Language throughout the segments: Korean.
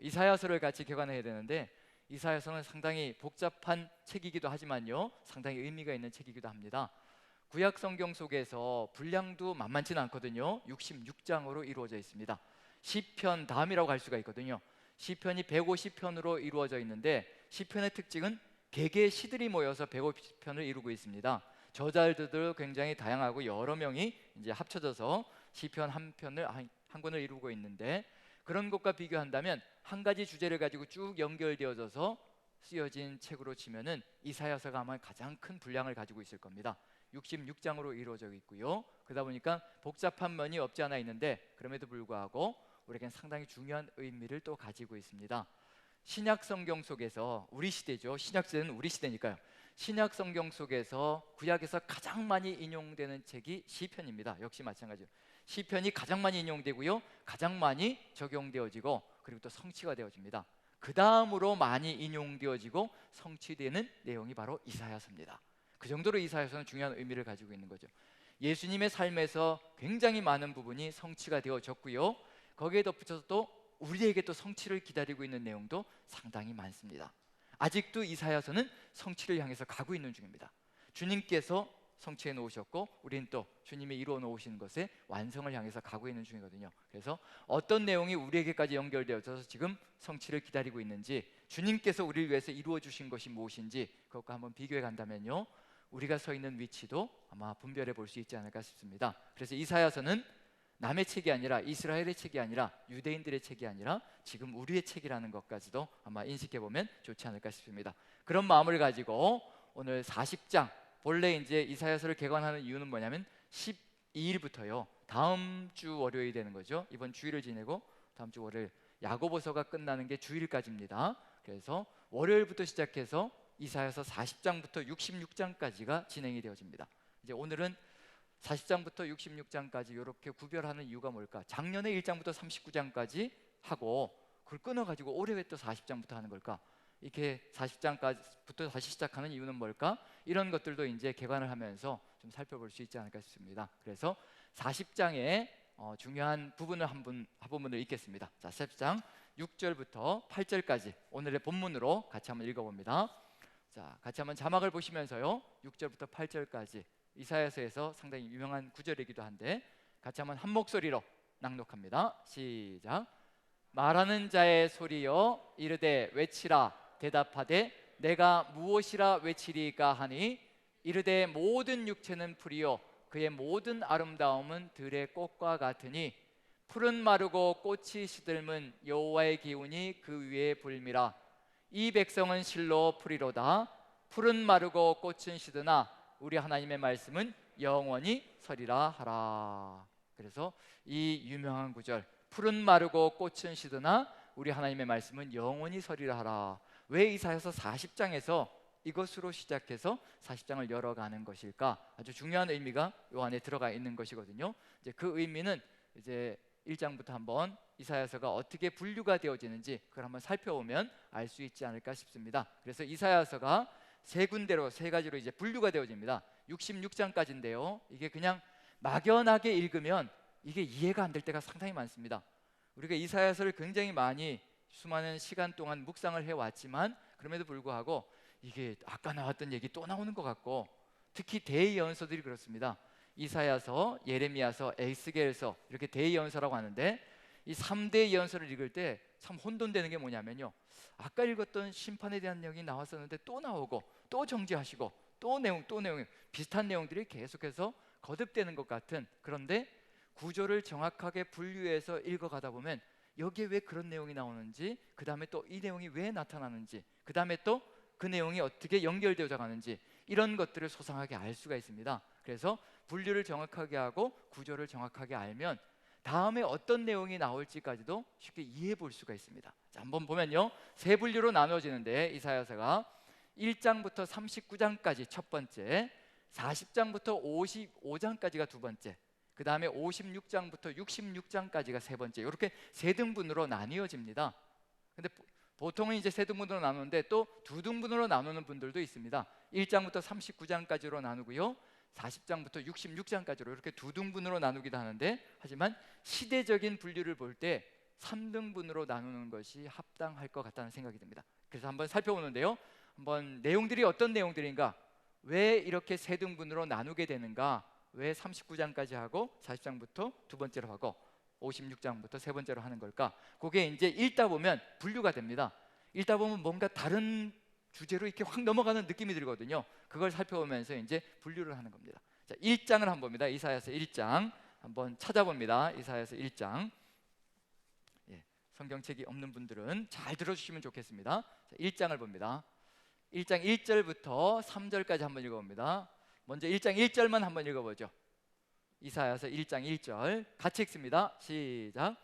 이사야서를 같이 개관해야 되는데 이사야서는 상당히 복잡한 책이기도 하지만요, 상당히 의미가 있는 책이기도 합니다. 구약 성경 속에서 분량도 만만치는 않거든요. 66장으로 이루어져 있습니다. 시편 다음이라고 할 수가 있거든요. 시편이 150편으로 이루어져 있는데 시편의 특징은 개개의 시들이 모여서 150편을 이루고 있습니다. 저자들도 굉장히 다양하고 여러 명이 이제 합쳐져서 시편 한 편을 한 권을 이루고 있는데, 그런 것과 비교한다면 한 가지 주제를 가지고 쭉 연결되어져서 쓰여진 책으로 치면은 이사야서가 아마 가장 큰 분량을 가지고 있을 겁니다. 66장으로 이루어져 있고요. 그러다 보니까 복잡한 면이 없지 않아 있는데 그럼에도 불구하고 우리에겐 상당히 중요한 의미를 또 가지고 있습니다. 신약 성경 속에서, 우리 시대죠, 신약 시대는 우리 시대니까요, 신약 성경 속에서 구약에서 가장 많이 인용되는 책이 시편입니다. 역시 마찬가지로 시편이 가장 많이 인용되고요, 가장 많이 적용되어지고 그리고 또 성취가 되어집니다. 그 다음으로 많이 인용되어지고 성취되는 내용이 바로 이사야서입니다. 그 정도로 이사야서는 중요한 의미를 가지고 있는 거죠. 예수님의 삶에서 굉장히 많은 부분이 성취가 되어졌고요, 거기에 덧붙여서 또 우리에게 또 성취를 기다리고 있는 내용도 상당히 많습니다. 아직도 이사야서는 성취를 향해서 가고 있는 중입니다. 주님께서 성취해 놓으셨고 우리는 또 주님이 이루어 놓으신 것의 완성을 향해서 가고 있는 중이거든요. 그래서 어떤 내용이 우리에게까지 연결되어서 지금 성취를 기다리고 있는지, 주님께서 우리를 위해서 이루어 주신 것이 무엇인지 그것과 한번 비교해 간다면요, 우리가 서 있는 위치도 아마 분별해 볼 수 있지 않을까 싶습니다. 그래서 이사야서는 남의 책이 아니라, 이스라엘의 책이 아니라, 유대인들의 책이 아니라 지금 우리의 책이라는 것까지도 아마 인식해 보면 좋지 않을까 싶습니다. 그런 마음을 가지고 오늘 40장, 본래 이제 이사야서를 개관하는 이유는 뭐냐면 12일부터요, 다음 주 월요일이 되는 거죠. 이번 주일을 지내고 다음 주 월요일 야고보서가 끝나는 게 주일까지입니다. 그래서 월요일부터 시작해서 이사야서 40장부터 66장까지가 진행이 되어집니다. 이제 오늘은 40장부터 66장까지 이렇게 구별하는 이유가 뭘까? 작년에 1장부터 39장까지 하고 그걸 끊어가지고 올해 왜 또 40장부터 하는 걸까? 이렇게 40장까지부터 다시 시작하는 이유는 뭘까? 이런 것들도 이제 개관을 하면서 좀 살펴볼 수 있지 않을까 싶습니다. 그래서 40장의 중요한 부분을 한 부분을 읽겠습니다. 자, 40장 6절부터 8절까지 오늘의 본문으로 같이 한번 읽어봅니다. 자, 같이 한번 자막을 보시면서요, 6절부터 8절까지 이사야서에서 상당히 유명한 구절이기도 한데 같이 한번 한 목소리로 낭독합니다. 시작. 말하는 자의 소리여 이르되 외치라. 대답하되 내가 무엇이라 외치리까 하니 이르되 모든 육체는 풀이요 그의 모든 아름다움은 들의 꽃과 같으니 풀은 마르고 꽃이 시들면 여호와의 기운이 그 위에 불미라. 이 백성은 실로 풀이로다. 풀은 마르고 꽃은 시드나 우리 하나님의 말씀은 영원히 서리라 하라. 그래서 이 유명한 구절, 풀은 마르고 꽃은 시드나 우리 하나님의 말씀은 영원히 서리라 하라. 왜 이사야서 40장에서 이것으로 시작해서 40장을 열어가는 것일까? 아주 중요한 의미가 이 안에 들어가 있는 것이거든요. 이제 그 의미는 이제 1장부터 한번 이사야서가 어떻게 분류가 되어지는지 그걸 한번 살펴보면 알 수 있지 않을까 싶습니다. 그래서 이사야서가 세 군데로, 세 가지로 이제 분류가 되어집니다. 66장까지인데요, 이게 그냥 막연하게 읽으면 이게 이해가 안 될 때가 상당히 많습니다. 우리가 이사야서를 굉장히 많이 수많은 시간 동안 묵상을 해왔지만 그럼에도 불구하고 이게 아까 나왔던 얘기 또 나오는 것 같고, 특히 대예언서들이 그렇습니다. 이사야서, 예레미야서, 에스겔서 이렇게 대예언서라고 하는데 이 3대 예언서를 읽을 때 참 혼돈되는 게 뭐냐면요, 아까 읽었던 심판에 대한 내용이 나왔었는데 또 나오고 또 정지하시고 또 내용 비슷한 내용들이 계속해서 거듭되는 것 같은, 그런데 구조를 정확하게 분류해서 읽어가다 보면 여기에 왜 그런 내용이 나오는지, 그 다음에 또 이 내용이 왜 나타나는지, 그 다음에 또 그 내용이 어떻게 연결되어져 가는지, 이런 것들을 소상하게 알 수가 있습니다. 그래서 분류를 정확하게 하고 구조를 정확하게 알면 다음에 어떤 내용이 나올지까지도 쉽게 이해해 볼 수가 있습니다. 자, 한번 보면요, 세 분류로 나눠지는데 이사야서가 1장부터 39장까지 첫 번째, 40장부터 55장까지가 두 번째, 그 다음에 56장부터 66장까지가 세 번째, 이렇게 세 등분으로 나뉘어집니다. 근데 보통은 이제 세 등분으로 나누는데 또 두 등분으로 나누는 분들도 있습니다. 1장부터 39장까지로 나누고요, 40장부터 66장까지로 이렇게 두 등분으로 나누기도 하는데, 하지만 시대적인 분류를 볼 때 3등분으로 나누는 것이 합당할 것 같다는 생각이 듭니다. 그래서 한번 살펴보는데요. 한번 내용들이 어떤 내용들인가, 왜 이렇게 3등분으로 나누게 되는가, 왜 39장까지 하고 40장부터 두 번째로 하고 56장부터 세 번째로 하는 걸까? 그게 이제 읽다 보면 분류가 됩니다. 읽다 보면 뭔가 다른 주제로 이렇게 확 넘어가는 느낌이 들거든요. 그걸 살펴보면서 이제 분류를 하는 겁니다. 자, 1장을 한번 봅니다. 이사야서 1장 한번 찾아봅니다. 이사야서 1장. 예, 성경책이 없는 분들은 잘 들어주시면 좋겠습니다. 자, 1장을 봅니다. 1장 1절부터 3절까지 한번 읽어봅니다. 먼저 1장 1절만 한번 읽어보죠. 이사야서 1장 1절 같이 읽습니다. 시작.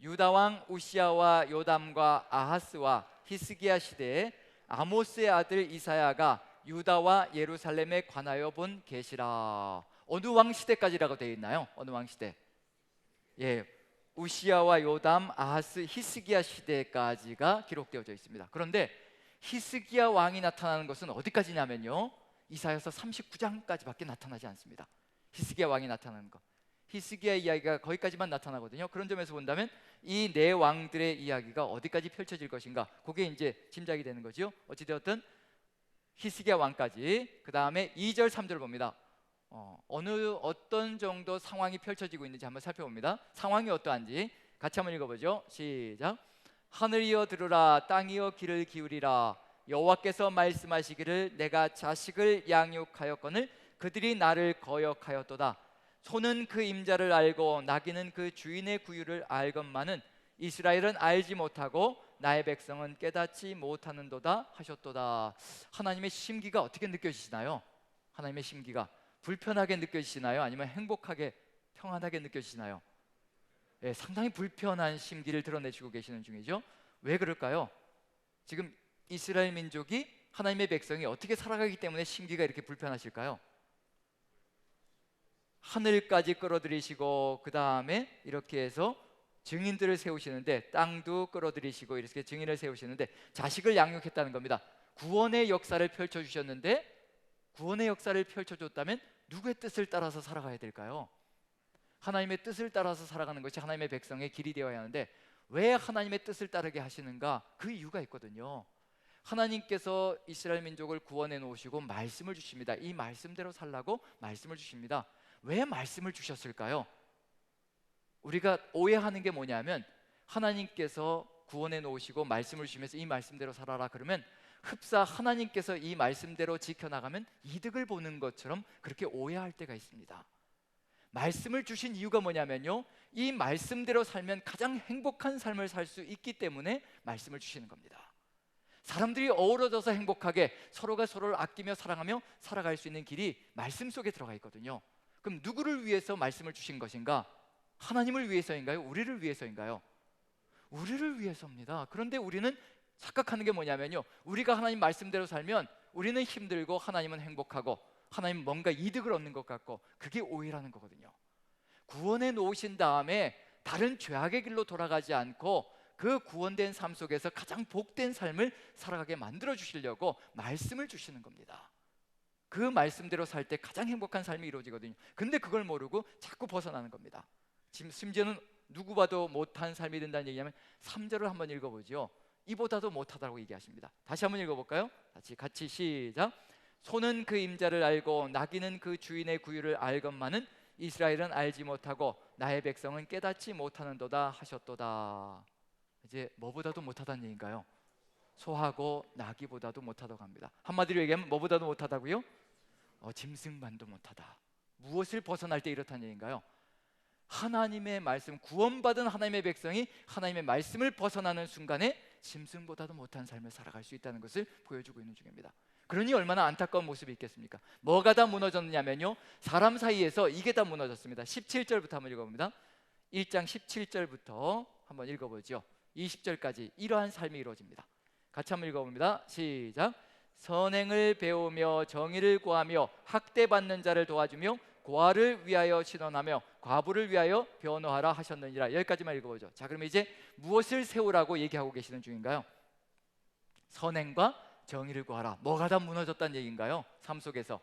유다 왕 우시야와 요담과 아하스와 히스기야 시대에 아모스의 아들 이사야가 유다와 예루살렘에 관하여 본 계시라. 어느 왕 시대까지라고 되어 있나요? 어느 왕 시대? 예, 우시야와 요담, 아하스, 히스기야 시대까지가 기록되어져 있습니다. 그런데 히스기야 왕이 나타나는 것은 어디까지냐면요, 이사야서 39장까지밖에 나타나지 않습니다. 히스기야 왕이 나타나는 것, 히스기야 이야기가 거기까지만 나타나거든요. 그런 점에서 본다면 이 네 왕들의 이야기가 어디까지 펼쳐질 것인가, 그게 이제 짐작이 되는 거죠. 어찌되었든 히스기야 왕까지. 그 다음에 2절 3절 봅니다. 어떤 정도 상황이 펼쳐지고 있는지 한번 살펴봅니다. 상황이 어떠한지 같이 한번 읽어보죠. 시작. 하늘이여 들으라, 땅이여 귀를 기울이라. 여호와께서 말씀하시기를 내가 자식을 양육하였거늘 그들이 나를 거역하였도다. 소는 그 임자를 알고 나귀는 그 주인의 구유를 알건만은 이스라엘은 알지 못하고 나의 백성은 깨닫지 못하는도다 하셨도다. 하나님의 심기가 어떻게 느껴지시나요? 하나님의 심기가 불편하게 느껴지시나요? 아니면 행복하게 평안하게 느껴지시나요? 예, 상당히 불편한 심기를 드러내시고 계시는 중이죠. 왜 그럴까요? 지금 이스라엘 민족이, 하나님의 백성이 어떻게 살아가기 때문에 심기가 이렇게 불편하실까요? 하늘까지 끌어들이시고 그 다음에 이렇게 해서 증인들을 세우시는데, 땅도 끌어들이시고 이렇게 증인을 세우시는데 자식을 양육했다는 겁니다. 구원의 역사를 펼쳐주셨는데, 구원의 역사를 펼쳐줬다면 누구의 뜻을 따라서 살아가야 될까요? 하나님의 뜻을 따라서 살아가는 것이 하나님의 백성의 길이 되어야 하는데, 왜 하나님의 뜻을 따르게 하시는가? 그 이유가 있거든요. 하나님께서 이스라엘 민족을 구원해 놓으시고 말씀을 주십니다. 이 말씀대로 살라고 말씀을 주십니다. 왜 말씀을 주셨을까요? 우리가 오해하는 게 뭐냐면, 하나님께서 구원해 놓으시고 말씀을 주시면서 이 말씀대로 살아라 그러면 흡사 하나님께서 이 말씀대로 지켜나가면 이득을 보는 것처럼 그렇게 오해할 때가 있습니다. 말씀을 주신 이유가 뭐냐면요, 이 말씀대로 살면 가장 행복한 삶을 살 수 있기 때문에 말씀을 주시는 겁니다. 사람들이 어우러져서 행복하게 서로가 서로를 아끼며 사랑하며 살아갈 수 있는 길이 말씀 속에 들어가 있거든요. 그럼 누구를 위해서 말씀을 주신 것인가? 하나님을 위해서인가요? 우리를 위해서인가요? 우리를 위해서입니다. 그런데 우리는 착각하는 게 뭐냐면요, 우리가 하나님 말씀대로 살면 우리는 힘들고 하나님은 행복하고 하나님은 뭔가 이득을 얻는 것 같고, 그게 오해라는 거거든요. 구원해 놓으신 다음에 다른 죄악의 길로 돌아가지 않고 그 구원된 삶 속에서 가장 복된 삶을 살아가게 만들어 주시려고 말씀을 주시는 겁니다. 그 말씀대로 살 때 가장 행복한 삶이 이루어지거든요. 근데 그걸 모르고 자꾸 벗어나는 겁니다. 지금 심지어는 누구 봐도 못한 삶이 된다는 얘기하면 3절을 한번 읽어보죠. 이보다도 못하다고 얘기하십니다. 다시 한번 읽어볼까요? 같이 시작. 소는 그 임자를 알고 나귀는 그 주인의 구유를 알건만은 이스라엘은 알지 못하고 나의 백성은 깨닫지 못하는도다 하셨도다. 이제 뭐보다도 못하다는 얘기인가요? 소하고 나귀보다도 못하다고 합니다. 한마디로 얘기하면 뭐보다도 못하다고요? 짐승만도 못하다. 무엇을 벗어날 때 이렇다는 얘기인가요? 하나님의 말씀, 구원받은 하나님의 백성이 하나님의 말씀을 벗어나는 순간에 짐승보다도 못한 삶을 살아갈 수 있다는 것을 보여주고 있는 중입니다. 그러니 얼마나 안타까운 모습이 있겠습니까? 뭐가 다 무너졌느냐면요, 사람 사이에서 이게 다 무너졌습니다. 17절부터 한번 읽어봅니다. 1장 17절부터 한번 읽어보죠. 20절까지 이러한 삶이 이루어집니다. 같이 한번 읽어봅니다. 시작. 선행을 배우며 정의를 구하며 학대받는 자를 도와주며 고아를 위하여 신원하며 과부를 위하여 변호하라 하셨느니라. 여기까지만 읽어보죠. 자, 그럼 이제 무엇을 세우라고 얘기하고 계시는 중인가요? 선행과 정의를 구하라. 뭐가 다 무너졌다는 얘기인가요? 삶 속에서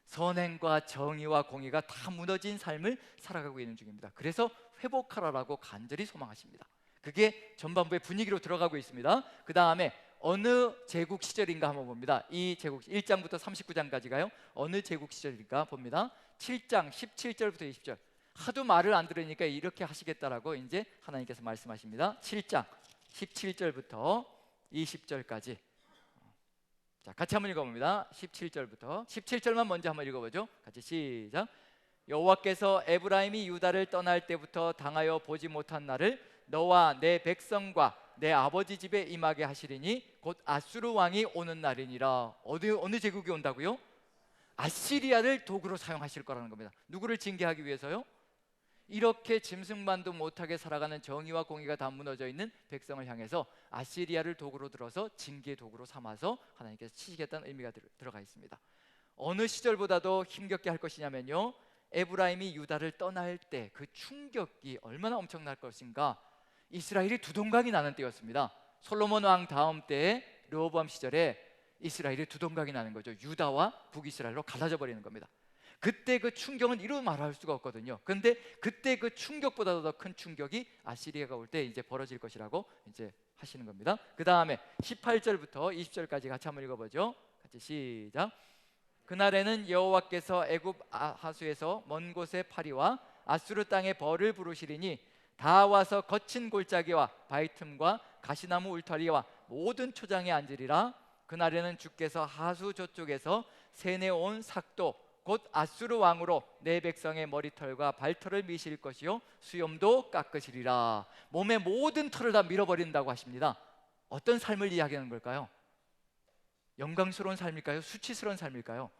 선행과 정의와 공의가 다 무너진 삶을 살아가고 있는 중입니다. 그래서 회복하라라고 간절히 소망하십니다. 그게 전반부의 분위기로 들어가고 있습니다. 그 다음에 어느 제국 시절인가 한번 봅니다. 이 제국 1장부터 39장까지가요. 어느 제국 시절인가 봅니다. 7장 17절부터 20절. 하도 말을 안 들으니까 이렇게 하시겠다라고 이제 하나님께서 말씀하십니다. 7장 17절부터 20절까지. 자, 같이 한번 읽어봅니다. 17절부터 17절만 먼저 한번 읽어보죠. 같이 시작. 여호와께서 에브라임이 유다를 떠날 때부터 당하여 보지 못한 날을 너와 내 백성과 내 아버지 집에 임하게 하시리니 곧 아수르 왕이 오는 날이니라. 어느 제국이 온다고요? 아시리아를 도구로 사용하실 거라는 겁니다. 누구를 징계하기 위해서요? 이렇게 짐승만도 못하게 살아가는 정의와 공의가 다 무너져 있는 백성을 향해서 아시리아를 도구로 들어서 징계 도구로 삼아서 하나님께서 치시겠다는 의미가 들어가 있습니다. 어느 시절보다도 힘겹게 할 것이냐면요, 에브라임이 유다를 떠날 때 그 충격이 얼마나 엄청날 것인가. 이스라엘이 두동강이 나는 때였습니다. 솔로몬 왕 다음 때에 르호보암 시절에 이스라엘이 두동강이 나는 거죠. 유다와 북이스라엘로 갈라져 버리는 겁니다. 그때 그 충격은 이루 말할 수가 없거든요. 그런데 그때 그 충격보다도 더 큰 충격이 아시리아가 올 때 이제 벌어질 것이라고 이제 하시는 겁니다. 그 다음에 18절부터 20절까지 같이 한번 읽어보죠. 같이 시작. 그날에는 여호와께서 애굽 하수에서 먼 곳의 파리와 아수르 땅의 벌을 부르시리니 다 와서 거친 골짜기와 바위 틈과 가시나무 울타리와 모든 초장에 앉으리라. 그날에는 주께서 하수 저쪽에서 세내온 삭도 곧 아수르 왕으로 내 백성의 머리털과 발털을 미실 것이요 수염도 깎으시리라. 몸의 모든 털을 다 밀어버린다고 하십니다. 어떤 삶을 이야기하는 걸까요? 영광스러운 삶일까요? 수치스러운 삶일까요?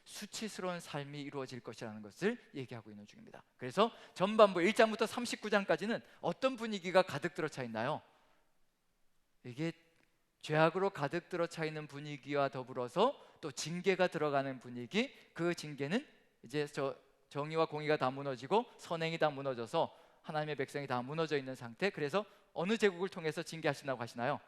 수치스러운 삶이 이루어질 것이라는 것을 얘기하고 있는 중입니다. 그래서 전반부 1장부터 39장까지는 어떤 분위기가 가득 들어차 있나요? 이게 죄악으로 가득 들어차 있는 분위기와 더불어서 또 징계가 들어가는 분위기. 그 징계는 이제 정의와 공의가 다 무너지고 선행이 다 무너져서 하나님의 백성이 다 무너져 있는 상태. 그래서 어느 제국을 통해서 징계하신다고 하시나요?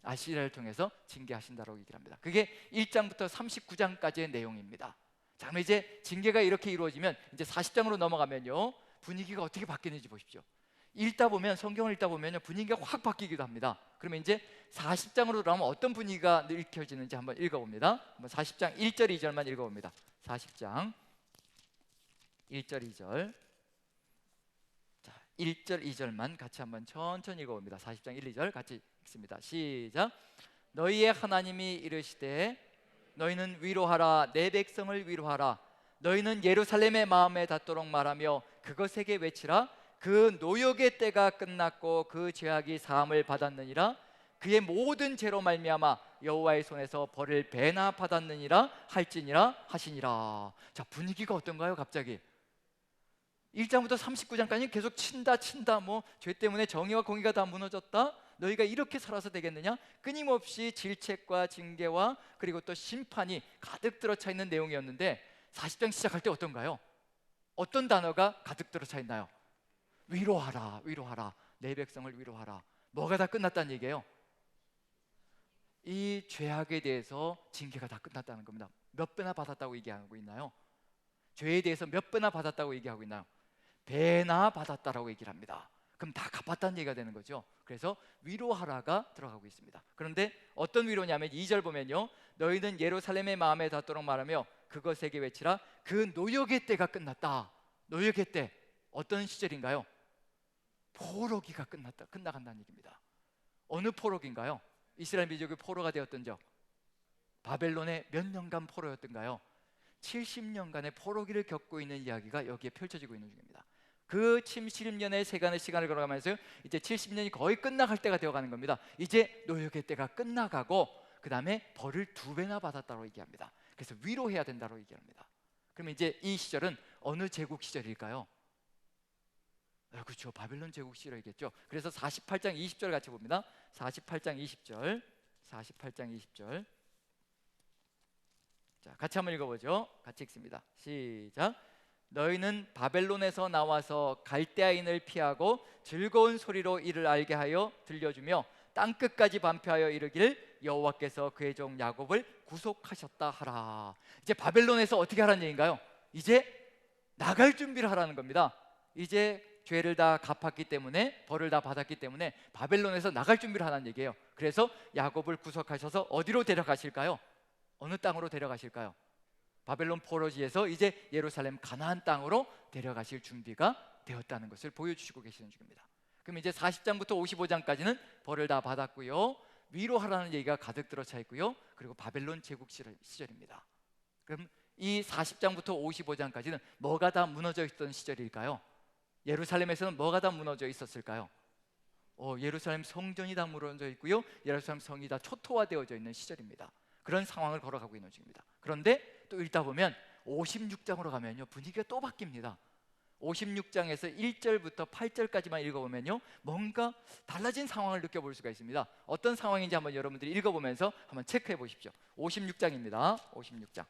아시리아를 통해서 징계하신다고 얘기를 합니다. 그게 1장부터 39장까지의 내용입니다. 자, 그럼 이제 징계가 이렇게 이루어지면 이제 40장으로 넘어가면요, 분위기가 어떻게 바뀌는지 보십시오. 성경을 읽다 보면요, 분위기가 확 바뀌기도 합니다. 그러면 이제 40장으로 들어가면 어떤 분위기가 읽혀지는지 한번 읽어봅니다. 한번 40장 1절 2절만 읽어봅니다. 40장 1절 2절. 자, 1절 2절만 같이 한번 천천히 읽어봅니다. 40장 1, 2절 같이 읽습니다. 시작. 너희의 하나님이 이르시되 너희는 위로하라, 내 백성을 위로하라. 너희는 예루살렘의 마음에 닿도록 말하며 그것에게 외치라. 그 노역의 때가 끝났고 그 죄악이 사함을 받았느니라. 그의 모든 죄로 말미암아 여호와의 손에서 벌을 배나 받았느니라 할지니라 하시니라. 자, 분위기가 어떤가요? 갑자기 1장부터 39장까지 계속 친다 뭐 죄 때문에 정의와 공의가 다 무너졌다, 너희가 이렇게 살아서 되겠느냐, 끊임없이 질책과 징계와 그리고 또 심판이 가득 들어차 있는 내용이었는데 40장 시작할 때 어떤가요? 어떤 단어가 가득 들어차 있나요? 위로하라, 위로하라, 내 백성을 위로하라. 뭐가 다 끝났다는 얘기예요? 이 죄악에 대해서 징계가 다 끝났다는 겁니다. 몇 배나 받았다고 얘기하고 있나요? 죄에 대해서 몇 배나 받았다고 얘기하고 있나요? 배나 받았다라고 얘기를 합니다. 그럼 다 갚았다는 얘기가 되는 거죠. 그래서 위로하라가 들어가고 있습니다. 그런데 어떤 위로냐면 2절 보면요, 너희는 예루살렘의 마음에 닿도록 말하며 그것에게 외치라. 그 노역의 때가 끝났다. 노역의 때 어떤 시절인가요? 포로기가 끝나간다는 얘기입니다. 어느 포로기인가요? 이스라엘 민족이 포로가 되었던 적, 바벨론의 몇 년간 포로였던가요? 70년간의 포로기를 겪고 있는 이야기가 여기에 펼쳐지고 있는 중입니다. 그 70년의 세간의 시간을 걸어가면서 이제 70년이 거의 끝나갈 때가 되어가는 겁니다. 이제 노역의 때가 끝나가고 그 다음에 벌을 2배나 받았다고 얘기합니다. 그래서 위로해야 된다고 얘기합니다. 그러면 이제 이 시절은 어느 제국 시절일까요? 그렇죠, 바벨론 제국 시절이겠죠. 그래서 48장 20절 같이 봅니다. 48장 20절, 48장 20절. 자, 같이 한번 읽어보죠. 같이 읽습니다. 시작. 너희는 바벨론에서 나와서 갈대아인을 피하고 즐거운 소리로 이를 알게 하여 들려주며 땅끝까지 반표하여 이르기를 여호와께서 그의 종 야곱을 구속하셨다 하라. 이제 바벨론에서 어떻게 하라는 얘기인가요? 이제 나갈 준비를 하라는 겁니다. 이제 죄를 다 갚았기 때문에, 벌을 다 받았기 때문에 바벨론에서 나갈 준비를 하는 얘기예요. 그래서 야곱을 구속하셔서 어디로 데려가실까요? 어느 땅으로 데려가실까요? 바벨론 포로지에서 이제 예루살렘 가나안 땅으로 데려가실 준비가 되었다는 것을 보여주시고 계시는 중입니다. 그럼 이제 40장부터 55장까지는 벌을 다 받았고요, 위로하라는 얘기가 가득 들어차 있고요, 그리고 바벨론 제국 시절입니다. 그럼 이 40장부터 55장까지는 뭐가 다 무너져 있던 시절일까요? 예루살렘에서는 뭐가 다 무너져 있었을까요? 예루살렘 성전이 다 무너져 있고요, 예루살렘 성이 다 초토화되어져 있는 시절입니다. 그런 상황을 걸어가고 있는 중입니다. 그런데 또 읽다 보면 56장으로 가면요, 분위기가 또 바뀝니다. 56장에서 1절부터 8절까지만 읽어보면요, 뭔가 달라진 상황을 느껴볼 수가 있습니다. 어떤 상황인지 한번 여러분들이 읽어보면서 한번 체크해 보십시오. 56장입니다. 56장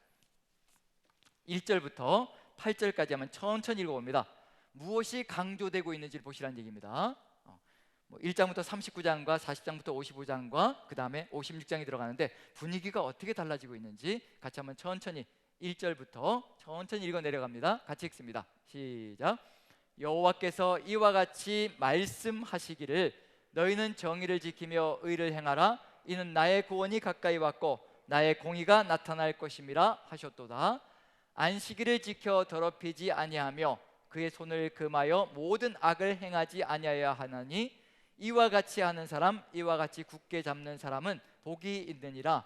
1절부터 8절까지 한번 천천히 읽어봅니다. 무엇이 강조되고 있는지를 보시라는 얘기입니다. 1장부터 39장과 40장부터 55장과 그 다음에 56장이 들어가는데 분위기가 어떻게 달라지고 있는지 같이 한번 천천히 1절부터 천천히 읽어 내려갑니다. 같이 읽습니다. 시작. 여호와께서 이와 같이 말씀하시기를 너희는 정의를 지키며 의를 행하라. 이는 나의 구원이 가까이 왔고 나의 공의가 나타날 것임이라 하셨도다. 안식일을 지켜 더럽히지 아니하며 그의 손을 금하여 모든 악을 행하지 아니하여야 하나니 이와 같이 하는 사람, 이와 같이 굳게 잡는 사람은 복이 있느니라.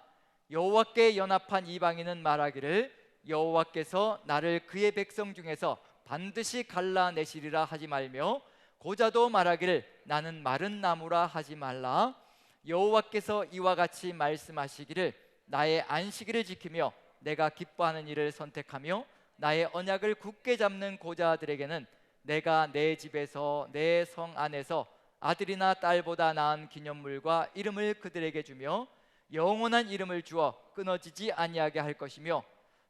여호와께 연합한 이방인은 말하기를 여호와께서 나를 그의 백성 중에서 반드시 갈라내시리라 하지 말며, 고자도 말하기를 나는 마른 나무라 하지 말라. 여호와께서 이와 같이 말씀하시기를 나의 안식일을 지키며 내가 기뻐하는 일을 선택하며 나의 언약을 굳게 잡는 고자들에게는 내가 내 집에서 내 성 안에서 아들이나 딸보다 나은 기념물과 이름을 그들에게 주며 영원한 이름을 주어 끊어지지 아니하게 할 것이며,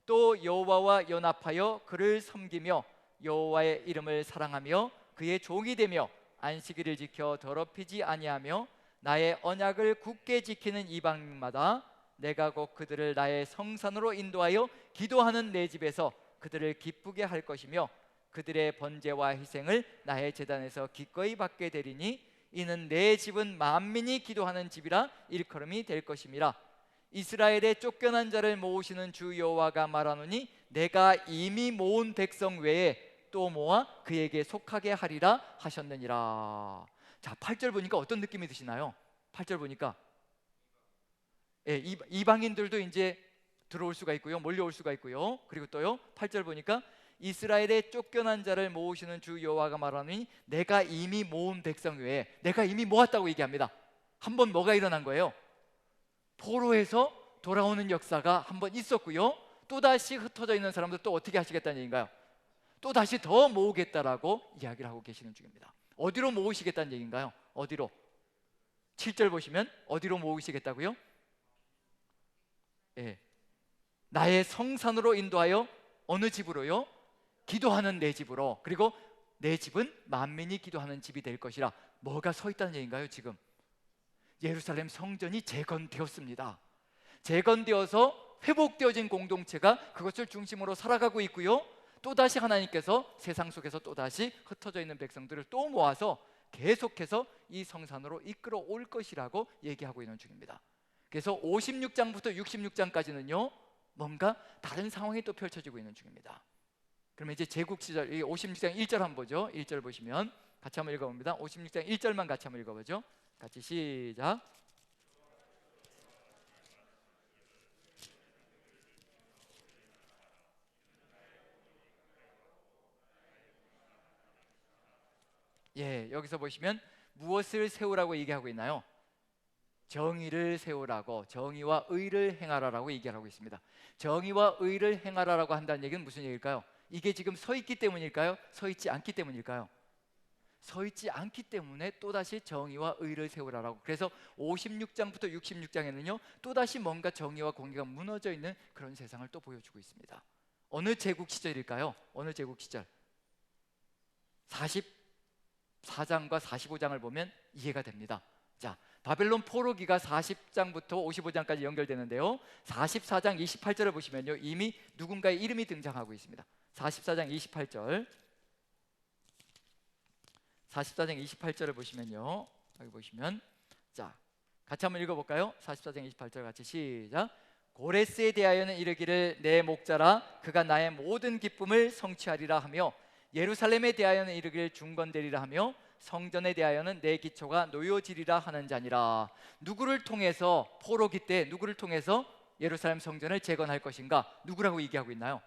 또 여호와와 연합하여 그를 섬기며 여호와의 이름을 사랑하며 그의 종이 되며 안식일을 지켜 더럽히지 아니하며 나의 언약을 굳게 지키는 이방인마다 내가 곧 그들을 나의 성산으로 인도하여 기도하는 내 집에서 그들을 기쁘게 할 것이며 그들의 번제와 희생을 나의 제단에서 기꺼이 받게 되리니 이는 내 집은 만민이 기도하는 집이라 일컬음이 될 것임이라. 이스라엘의 쫓겨난 자를 모으시는 주 여호와가 말하노니 내가 이미 모은 백성 외에 또 모아 그에게 속하게 하리라 하셨느니라. 자, 8절 보니까 어떤 느낌이 드시나요? 8절 보니까 이방인들도 이제 들어올 수가 있고요, 몰려올 수가 있고요, 그리고 또요 8절 보니까 이스라엘의 쫓겨난 자를 모으시는 주 여호와가 말하니 내가 이미 모은 백성 외에, 내가 이미 모았다고 얘기합니다. 한번 뭐가 일어난 거예요? 포로에서 돌아오는 역사가 한번 있었고요, 또다시 흩어져 있는 사람들 또 어떻게 하시겠다는 얘기인가요? 또다시 더 모으겠다라고 이야기를 하고 계시는 중입니다. 어디로 모으시겠다는 얘기인가요? 어디로? 7절 보시면 어디로 모으시겠다고요? 나의 성산으로 인도하여 어느 집으로요? 기도하는 내 집으로. 그리고 내 집은 만민이 기도하는 집이 될 것이라. 뭐가 서 있다는 얘기인가요? 지금 예루살렘 성전이 재건되었습니다. 재건되어서 회복되어진 공동체가 그것을 중심으로 살아가고 있고요, 또다시 하나님께서 세상 속에서 또다시 흩어져 있는 백성들을 또 모아서 계속해서 이 성산으로 이끌어 올 것이라고 얘기하고 있는 중입니다. 그래서 56장부터 66장까지는요 뭔가 다른 상황이 또 펼쳐지고 있는 중입니다. 그러면 이제 제국 시절 56장 1절 한번 보죠. 1절 보시면 같이 한번 읽어봅니다. 56장 1절만 같이 한번 읽어보죠. 같이 시작. 여기서 보시면 무엇을 세우라고 얘기하고 있나요? 정의를 세우라고, 정의와 의를 행하라라고 얘기하고 있습니다. 정의와 의를 행하라라고 한다는 얘기는 무슨 얘기일까요? 이게 지금 서 있기 때문일까요? 서 있지 않기 때문일까요? 서 있지 않기 때문에 또다시 정의와 의를 세우라라고. 그래서 56장부터 66장에는요 또다시 뭔가 정의와 공의가 무너져 있는 그런 세상을 또 보여주고 있습니다. 어느 제국 시절일까요? 어느 제국 시절? 44장과 45장을 보면 이해가 됩니다. 자, 바벨론 포로기가 40장부터 55장까지 연결되는데요, 44장 28절을 보시면요 이미 누군가의 이름이 등장하고 있습니다. 44장 28절 44장 28절을 보시면요, 여기 보시면, 자 같이 한번 읽어볼까요? 44장 28절 같이 시작. 고레스에 대하여는 이르기를 내 목자라 그가 나의 모든 기쁨을 성취하리라 하며, 예루살렘에 대하여는 이르기를 중건되리라 하며, 성전에 대하여는 내 기초가 놓여지리라 하는 자니라. 누구를 통해서, 포로기 때 누구를 통해서 예루살렘 성전을 재건할 것인가? 누구라고 얘기하고 있나요?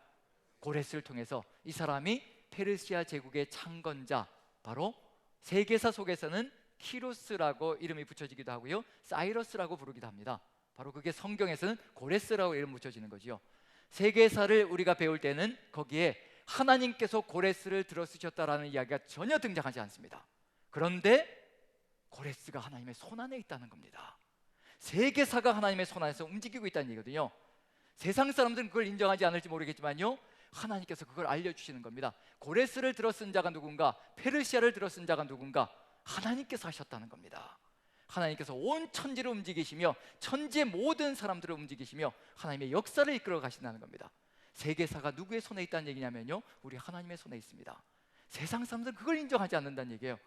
고레스를 통해서. 이 사람이 페르시아 제국의 창건자, 바로 세계사 속에서는 키루스라고 이름이 붙여지기도 하고요, 사이러스라고 부르기도 합니다. 바로 그게 성경에서는 고레스라고 이름 붙여지는 거지요. 세계사를 우리가 배울 때는 거기에 하나님께서 고레스를 들어 쓰셨다라는 이야기가 전혀 등장하지 않습니다. 그런데 고레스가 하나님의 손안에 있다는 겁니다. 세계사가 하나님의 손안에서 움직이고 있다는 얘기거든요. 세상 사람들은 그걸 인정하지 않을지 모르겠지만요, 하나님께서 그걸 알려주시는 겁니다. 고레스를 들어 쓴 자가 누군가, 페르시아를 들어 쓴 자가 누군가, 하나님께서 하셨다는 겁니다. 하나님께서 온 천지를 움직이시며 천지의 모든 사람들을 움직이시며 하나님의 역사를 이끌어 가신다는 겁니다. 세계사가 누구의 손에 있다는 얘기냐면요, 우리 하나님의 손에 있습니다. 세상 사람들은 그걸 인정하지 않는다는 얘기예요.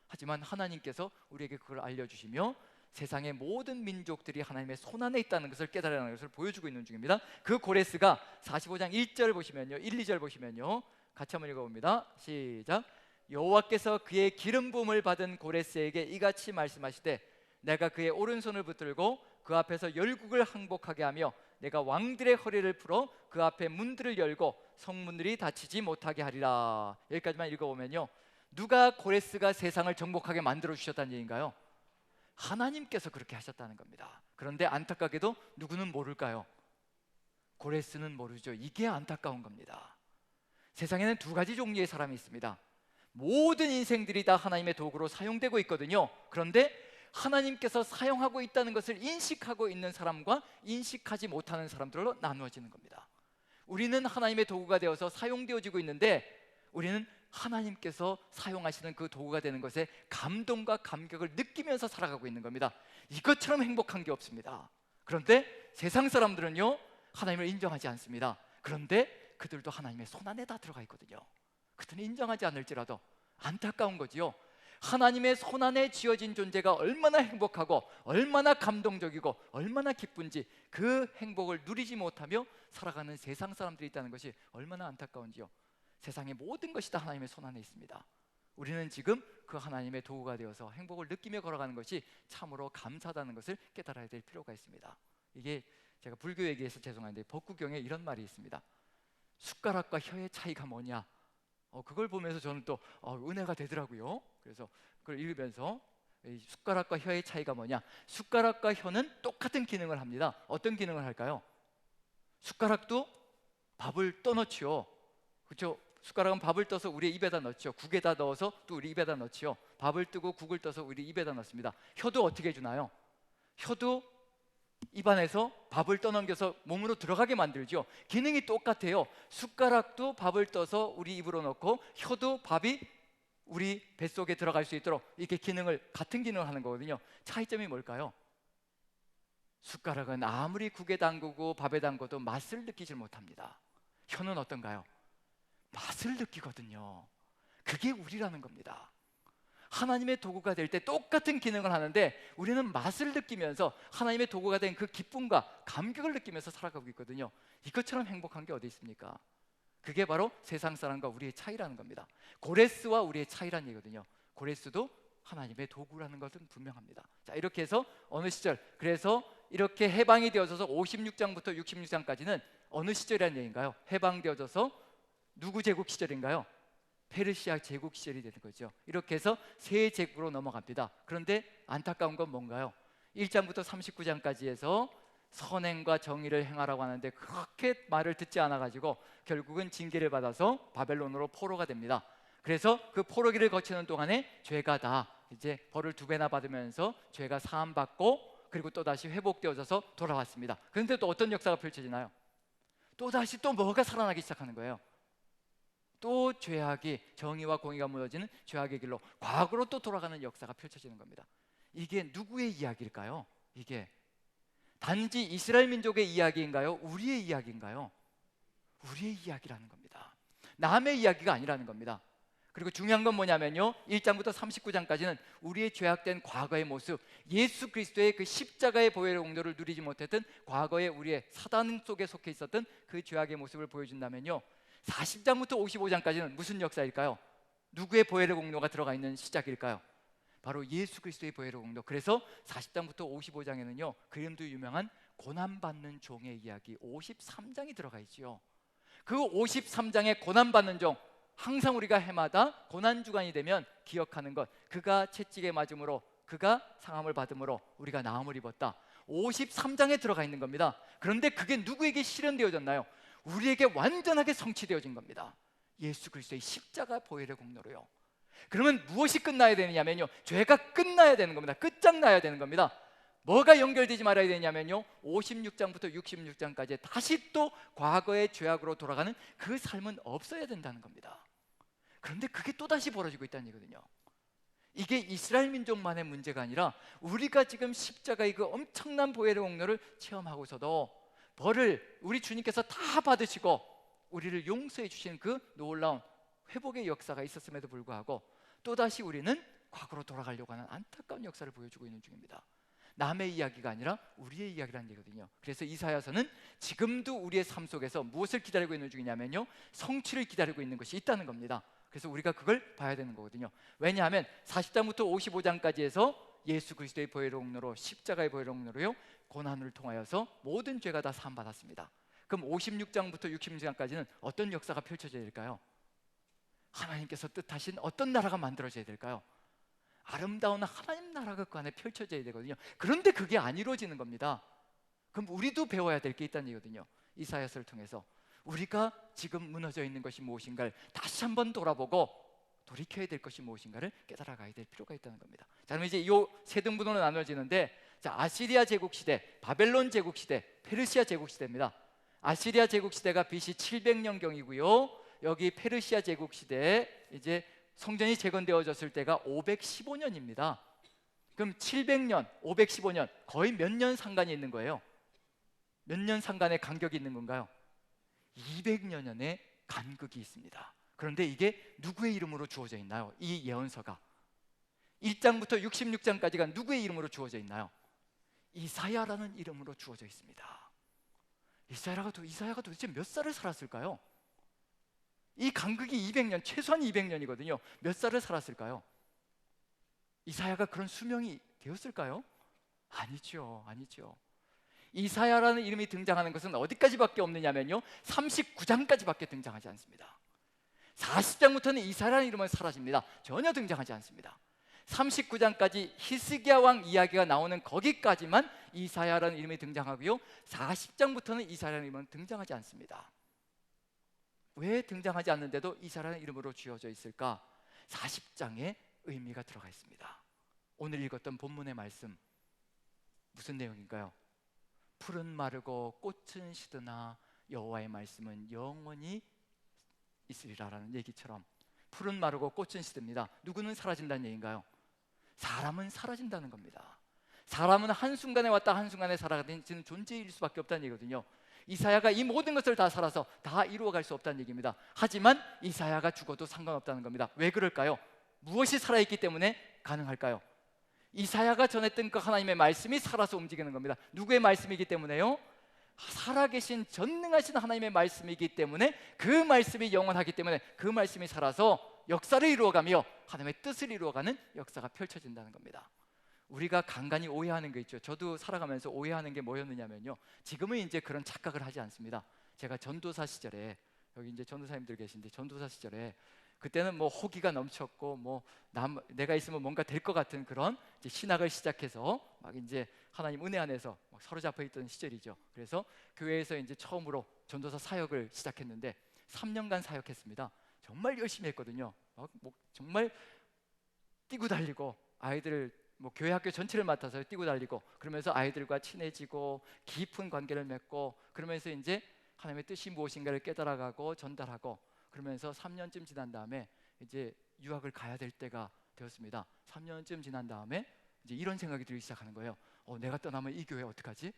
하지만 하나님께서 우리에게 그걸 알려주시며 세상의 모든 민족들이 하나님의 손안에 있다는 것을 깨달으라는 것을 보여주고 있는 중입니다. 그 고레스가 45장 1절 보시면요, 1, 2절 보시면요, 같이 한번 읽어봅니다. 시작. 여호와께서 그의 기름 부음을 받은 고레스에게 이같이 말씀하시되, 내가 그의 오른손을 붙들고 그 앞에서 열국을 항복하게 하며 내가 왕들의 허리를 풀어 그 앞에 문들을 열고 성문들이 닫히지 못하게 하리라. 여기까지만 읽어보면요, 누가 고레스가 세상을 정복하게 만들어 주셨다는 얘기인가요? 하나님께서 그렇게 하셨다는 겁니다. 그런데 안타깝게도 누구는 모를까요? 고레스는 모르죠. 이게 안타까운 겁니다. 세상에는 두 가지 종류의 사람이 있습니다. 모든 인생들이 다 하나님의 도구로 사용되고 있거든요. 그런데 하나님께서 사용하고 있다는 것을 인식하고 있는 사람과 인식하지 못하는 사람들로 나누어지는 겁니다. 우리는 하나님의 도구가 되어서 사용되어지고 있는데, 우리는 하나님께서 사용하시는 그 도구가 되는 것에 감동과 감격을 느끼면서 살아가고 있는 겁니다. 이것처럼 행복한 게 없습니다. 그런데 세상 사람들은요, 하나님을 인정하지 않습니다. 그런데 그들도 하나님의 손안에 다 들어가 있거든요. 그들은 인정하지 않을지라도 안타까운 거지요. 하나님의 손안에 쥐어진 존재가 얼마나 행복하고 얼마나 감동적이고 얼마나 기쁜지, 그 행복을 누리지 못하며 살아가는 세상 사람들이 있다는 것이 얼마나 안타까운지요. 세상의 모든 것이 다 하나님의 손안에 있습니다. 우리는 지금 그 하나님의 도구가 되어서 행복을 느끼며 걸어가는 것이 참으로 감사하다는 것을 깨달아야 될 필요가 있습니다. 이게 제가 불교 얘기해서 죄송한데 법구경에 이런 말이 있습니다. 숟가락과 혀의 차이가 뭐냐? 그걸 보면서 저는 또 은혜가 되더라고요. 그래서 그걸 읽으면서 이 숟가락과 혀의 차이가 뭐냐? 숟가락과 혀는 똑같은 기능을 합니다. 어떤 기능을 할까요? 숟가락도 밥을 떠넣지요. 그렇죠? 숟가락은 밥을 떠서 우리 입에다 넣죠. 국에다 넣어서 또 우리 입에다 넣지요. 밥을 뜨고 국을 떠서 우리 입에다 넣습니다. 혀도 어떻게 해주나요? 혀도 입안에서 밥을 떠넘겨서 몸으로 들어가게 만들죠. 기능이 똑같아요. 숟가락도 밥을 떠서 우리 입으로 넣고 혀도 밥이 우리 뱃속에 들어갈 수 있도록 이렇게 같은 기능을 하는 거거든요. 차이점이 뭘까요? 숟가락은 아무리 국에 담그고 밥에 담궈도 맛을 느끼질 못합니다. 혀는 어떤가요? 맛을 느끼거든요. 그게 우리라는 겁니다. 하나님의 도구가 될 때 똑같은 기능을 하는데 우리는 맛을 느끼면서 하나님의 도구가 된 그 기쁨과 감격을 느끼면서 살아가고 있거든요. 이것처럼 행복한 게 어디 있습니까? 그게 바로 세상 사람과 우리의 차이라는 겁니다. 고레스와 우리의 차이라는 얘기거든요. 고레스도 하나님의 도구라는 것은 분명합니다. 자, 이렇게 해서 어느 시절, 그래서 이렇게 해방이 되어져서 56장부터 66장까지는 어느 시절이라는 얘기인가요? 해방되어져서 누구 제국 시절인가요? 페르시아 제국 시절이 되는 거죠. 이렇게 해서 새 제국으로 넘어갑니다. 그런데 안타까운 건 뭔가요? 1장부터 39장까지 해서 선행과 정의를 행하라고 하는데 그렇게 말을 듣지 않아가지고 결국은 징계를 받아서 바벨론으로 포로가 됩니다. 그래서 그 포로기를 거치는 동안에 죄가 다 이제 벌을 2배나 받으면서 죄가 사함받고 그리고 또다시 회복되어져서 돌아왔습니다. 그런데 또 어떤 역사가 펼쳐지나요? 또다시 또 뭐가 살아나기 시작하는 거예요. 또 죄악이, 정의와 공의가 무너지는 죄악의 길로 과거로 또 돌아가는 역사가 펼쳐지는 겁니다. 이게 누구의 이야기일까요? 이게 단지 이스라엘 민족의 이야기인가요? 우리의 이야기인가요? 우리의 이야기라는 겁니다. 남의 이야기가 아니라는 겁니다. 그리고 중요한 건 뭐냐면요, 1장부터 39장까지는 우리의 죄악된 과거의 모습, 예수 그리스도의 그 십자가의 보혈의 공로를 누리지 못했던 과거의 우리의 사단 속에 속해 있었던 그 죄악의 모습을 보여준다면요, 40장부터 55장까지는 무슨 역사일까요? 누구의 보혈의 공로가 들어가 있는 시작일까요? 바로 예수 그리스도의 보혈의 공로. 그래서 40장부터 55장에는요, 그 이름도 유명한 고난받는 종의 이야기 53장이 들어가 있지요. 그 53장의 고난받는 종, 항상 우리가 해마다 고난주간이 되면 기억하는 것, 그가 채찍에 맞음으로, 그가 상함을 받음으로 우리가 나음을 입었다, 53장에 들어가 있는 겁니다. 그런데 그게 누구에게 실현되어졌나요? 우리에게 완전하게 성취되어진 겁니다. 예수 그리스도의 십자가 보혈의 공로로요. 그러면 무엇이 끝나야 되느냐면요, 죄가 끝나야 되는 겁니다. 끝장나야 되는 겁니다. 뭐가 연결되지 말아야 되냐면요, 56장부터 66장까지 다시 또 과거의 죄악으로 돌아가는 그 삶은 없어야 된다는 겁니다. 그런데 그게 또다시 벌어지고 있다는 얘기거든요. 이게 이스라엘 민족만의 문제가 아니라 우리가 지금 십자가의 그 엄청난 보혈의 공로를 체험하고서도 벌을 우리 주님께서 다 받으시고 우리를 용서해 주신 그 놀라운 회복의 역사가 있었음에도 불구하고 또다시 우리는 과거로 돌아가려고 하는 안타까운 역사를 보여주고 있는 중입니다. 남의 이야기가 아니라 우리의 이야기라는 얘기거든요. 그래서 이사야서는 지금도 우리의 삶 속에서 무엇을 기다리고 있는 중이냐면요, 성취를 기다리고 있는 것이 있다는 겁니다. 그래서 우리가 그걸 봐야 되는 거거든요. 왜냐하면 40장부터 55장까지 해서 예수 그리스도의 보혈의 공로로, 십자가의 보혈의 공로로요, 고난을 통하여서 모든 죄가 다 사함받았습니다. 그럼 56장부터 60장까지는 어떤 역사가 펼쳐져야 될까요? 하나님께서 뜻하신 어떤 나라가 만들어져야 될까요? 아름다운 하나님 나라가 그 안에 펼쳐져야 되거든요. 그런데 그게 안 이루어지는 겁니다. 그럼 우리도 배워야 될 게 있다는 얘기거든요. 이사야서를 통해서 우리가 지금 무너져 있는 것이 무엇인가를 다시 한번 돌아보고 돌이켜야 될 것이 무엇인가를 깨달아가야 될 필요가 있다는 겁니다. 자, 그럼 이제 이 세 등분으로 나눠지는데, 자, 아시리아 제국 시대, 바벨론 제국 시대, 페르시아 제국 시대입니다. 아시리아 제국 시대가 BC 700년경이고요. 여기 페르시아 제국 시대, 이제 성전이 재건되어졌을 때가 515년입니다. 그럼 700년, 515년, 거의 몇 년 상관이 있는 거예요? 몇 년 상관의 간격이 있는 건가요? 200여년의 간극이 있습니다. 그런데 이게 누구의 이름으로 주어져 있나요? 이 예언서가 1장부터 66장까지가 누구의 이름으로 주어져 있나요? 이사야라는 이름으로 주어져 있습니다. 이사야가 도대체 몇 살을 살았을까요? 이 간극이 200년, 최소한 200년이거든요. 몇 살을 살았을까요? 이사야가 그런 수명이 되었을까요? 아니죠. 이사야라는 이름이 등장하는 것은 어디까지밖에 없느냐면요, 39장까지밖에 등장하지 않습니다. 40장부터는 이사야라는 이름은 사라집니다. 전혀 등장하지 않습니다. 39장까지 히스기야 왕 이야기가 나오는 거기까지만 이사야라는 이름이 등장하고요, 40장부터는 이사야라는 이름은 등장하지 않습니다. 왜 등장하지 않는데도 이사야라는 이름으로 지어져 있을까? 40장에 의미가 들어가 있습니다. 오늘 읽었던 본문의 말씀 무슨 내용인가요? 풀은 마르고 꽃은 시드나 여호와의 말씀은 영원히 있으리라라는 얘기처럼 풀은 마르고 꽃은 시듭니다. 누구는 사라진다는 얘기인가요? 사람은 사라진다는 겁니다. 사람은 한순간에 왔다 한순간에 살아가는 존재일 수밖에 없다는 얘기거든요. 이사야가 이 모든 것을 다 살아서 다 이루어갈 수 없다는 얘기입니다. 하지만 이사야가 죽어도 상관없다는 겁니다. 왜 그럴까요? 무엇이 살아있기 때문에 가능할까요? 이사야가 전했던 그 하나님의 말씀이 살아서 움직이는 겁니다. 누구의 말씀이기 때문에요? 살아계신 전능하신 하나님의 말씀이기 때문에, 그 말씀이 영원하기 때문에 그 말씀이 살아서 역사를 이루어가며 하나님의 뜻을 이루어가는 역사가 펼쳐진다는 겁니다. 우리가 간간히 오해하는 게 있죠. 저도 살아가면서 오해하는 게 뭐였느냐면요, 지금은 이제 그런 착각을 하지 않습니다. 제가 전도사 시절에, 여기 이제 전도사님들 계신데, 전도사 시절에 그때는 뭐 호기가 넘쳤고 뭐 내가 있으면 뭔가 될 것 같은 그런 이제 신학을 시작해서 막 이제 하나님 은혜 안에서 막 사로잡혀 있던 시절이죠. 그래서 교회에서 이제 처음으로 전도사 사역을 시작했는데 3년간 사역했습니다. 정말 열심히 했거든요. 뭐 정말 뛰고 달리고, 아이들 뭐 교회 학교 전체를 맡아서 뛰고 달리고, 그러면서 아이들과 친해지고 깊은 관계를 맺고, 그러면서 이제 하나님의 뜻이 무엇인가를 깨달아가고 전달하고, 그러면서 3년쯤 지난 다음에 이제 유학을 가야 될 때가 되었습니다. 3년쯤 지난 다음에 이제 이런 생각이 들기 시작하는 거예요. 내가 떠나면 이 교회 어떡하지?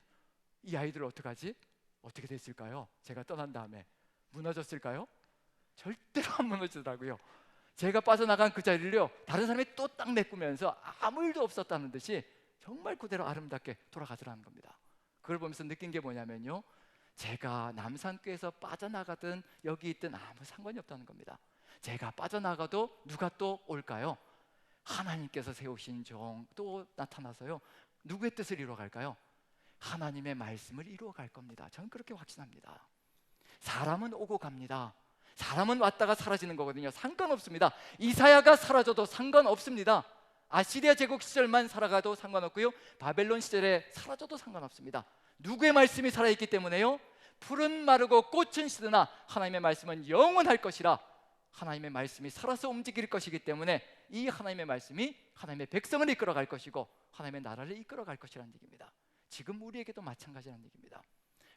이 아이들 어떡하지? 어떻게 됐을까요? 제가 떠난 다음에 무너졌을까요? 절대로 안 무너지더라고요. 제가 빠져나간 그 자리를요 다른 사람이 또 딱 메꾸면서 아무 일도 없었다는 듯이 정말 그대로 아름답게 돌아가더라는 겁니다. 그걸 보면서 느낀 게 뭐냐면요, 제가 남산교에서 빠져나가든 여기 있든 아무 상관이 없다는 겁니다. 제가 빠져나가도 누가 또 올까요? 하나님께서 세우신 종 또 나타나서요 누구의 뜻을 이루어갈까요? 하나님의 말씀을 이루어갈 겁니다. 저는 그렇게 확신합니다. 사람은 오고 갑니다. 사람은 왔다가 사라지는 거거든요. 상관없습니다. 이사야가 사라져도 상관없습니다. 아시리아 제국 시절만 살아가도 상관없고요, 바벨론 시절에 사라져도 상관없습니다. 누구의 말씀이 살아있기 때문에요, 풀은 마르고 꽃은 시드나 하나님의 말씀은 영원할 것이라. 하나님의 말씀이 살아서 움직일 것이기 때문에 이 하나님의 말씀이 하나님의 백성을 이끌어갈 것이고 하나님의 나라를 이끌어갈 것이라는 얘기입니다. 지금 우리에게도 마찬가지라는 얘기입니다.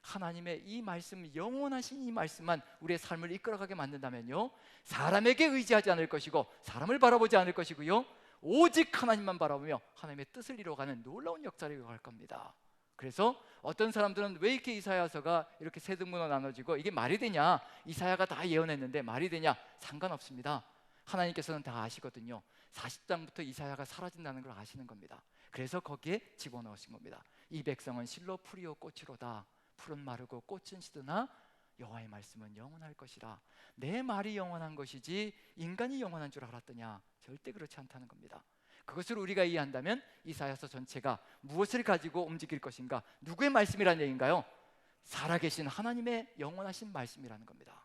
하나님의 이 말씀, 영원하신 이 말씀만 우리의 삶을 이끌어가게 만든다면요, 사람에게 의지하지 않을 것이고 사람을 바라보지 않을 것이고요, 오직 하나님만 바라보며 하나님의 뜻을 이루어가는 놀라운 역사를 이루어갈 겁니다. 그래서 어떤 사람들은 왜 이렇게 이사야서가 이렇게 세 등분으로 나눠지고 이게 말이 되냐, 이사야가 다 예언했는데 말이 되냐, 상관없습니다. 하나님께서는 다 아시거든요. 40장부터 이사야가 사라진다는 걸 아시는 겁니다. 그래서 거기에 집어넣으신 겁니다. 이 백성은 실로 풀이요 꽃이로다. 풀은 마르고 꽃은 시드나 여호와의 말씀은 영원할 것이라. 내 말이 영원한 것이지 인간이 영원한 줄 알았더냐? 절대 그렇지 않다는 겁니다. 그것을 우리가 이해한다면 이사야서 전체가 무엇을 가지고 움직일 것인가, 누구의 말씀이라는 얘기인가요? 살아계신 하나님의 영원하신 말씀이라는 겁니다.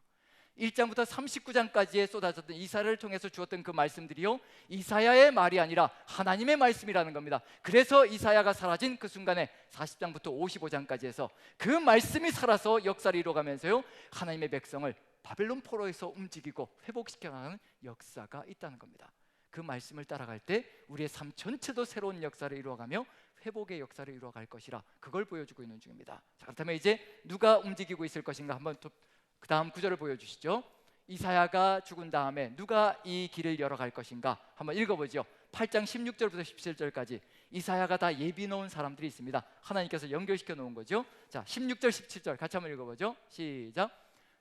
1장부터 39장까지에 쏟아졌던 이사야를 통해서 주었던 그 말씀들이요, 이사야의 말이 아니라 하나님의 말씀이라는 겁니다. 그래서 이사야가 사라진 그 순간에 40장부터 55장까지 해서 그 말씀이 살아서 역사를 이루어가면서요, 하나님의 백성을 바벨론 포로에서 움직이고 회복시켜나가는 역사가 있다는 겁니다. 그 말씀을 따라갈 때 우리의 삶 전체도 새로운 역사를 이루어가며 회복의 역사를 이루어갈 것이라, 그걸 보여주고 있는 중입니다. 자, 그렇다면 이제 누가 움직이고 있을 것인가, 한번 그 다음 구절을 보여주시죠. 이사야가 죽은 다음에 누가 이 길을 열어갈 것인가 한번 읽어보죠. 8장 16절부터 17절까지 이사야가 다 예비 놓은 사람들이 있습니다. 하나님께서 연결시켜 놓은 거죠. 자, 16절 17절 같이 한번 읽어보죠. 시작.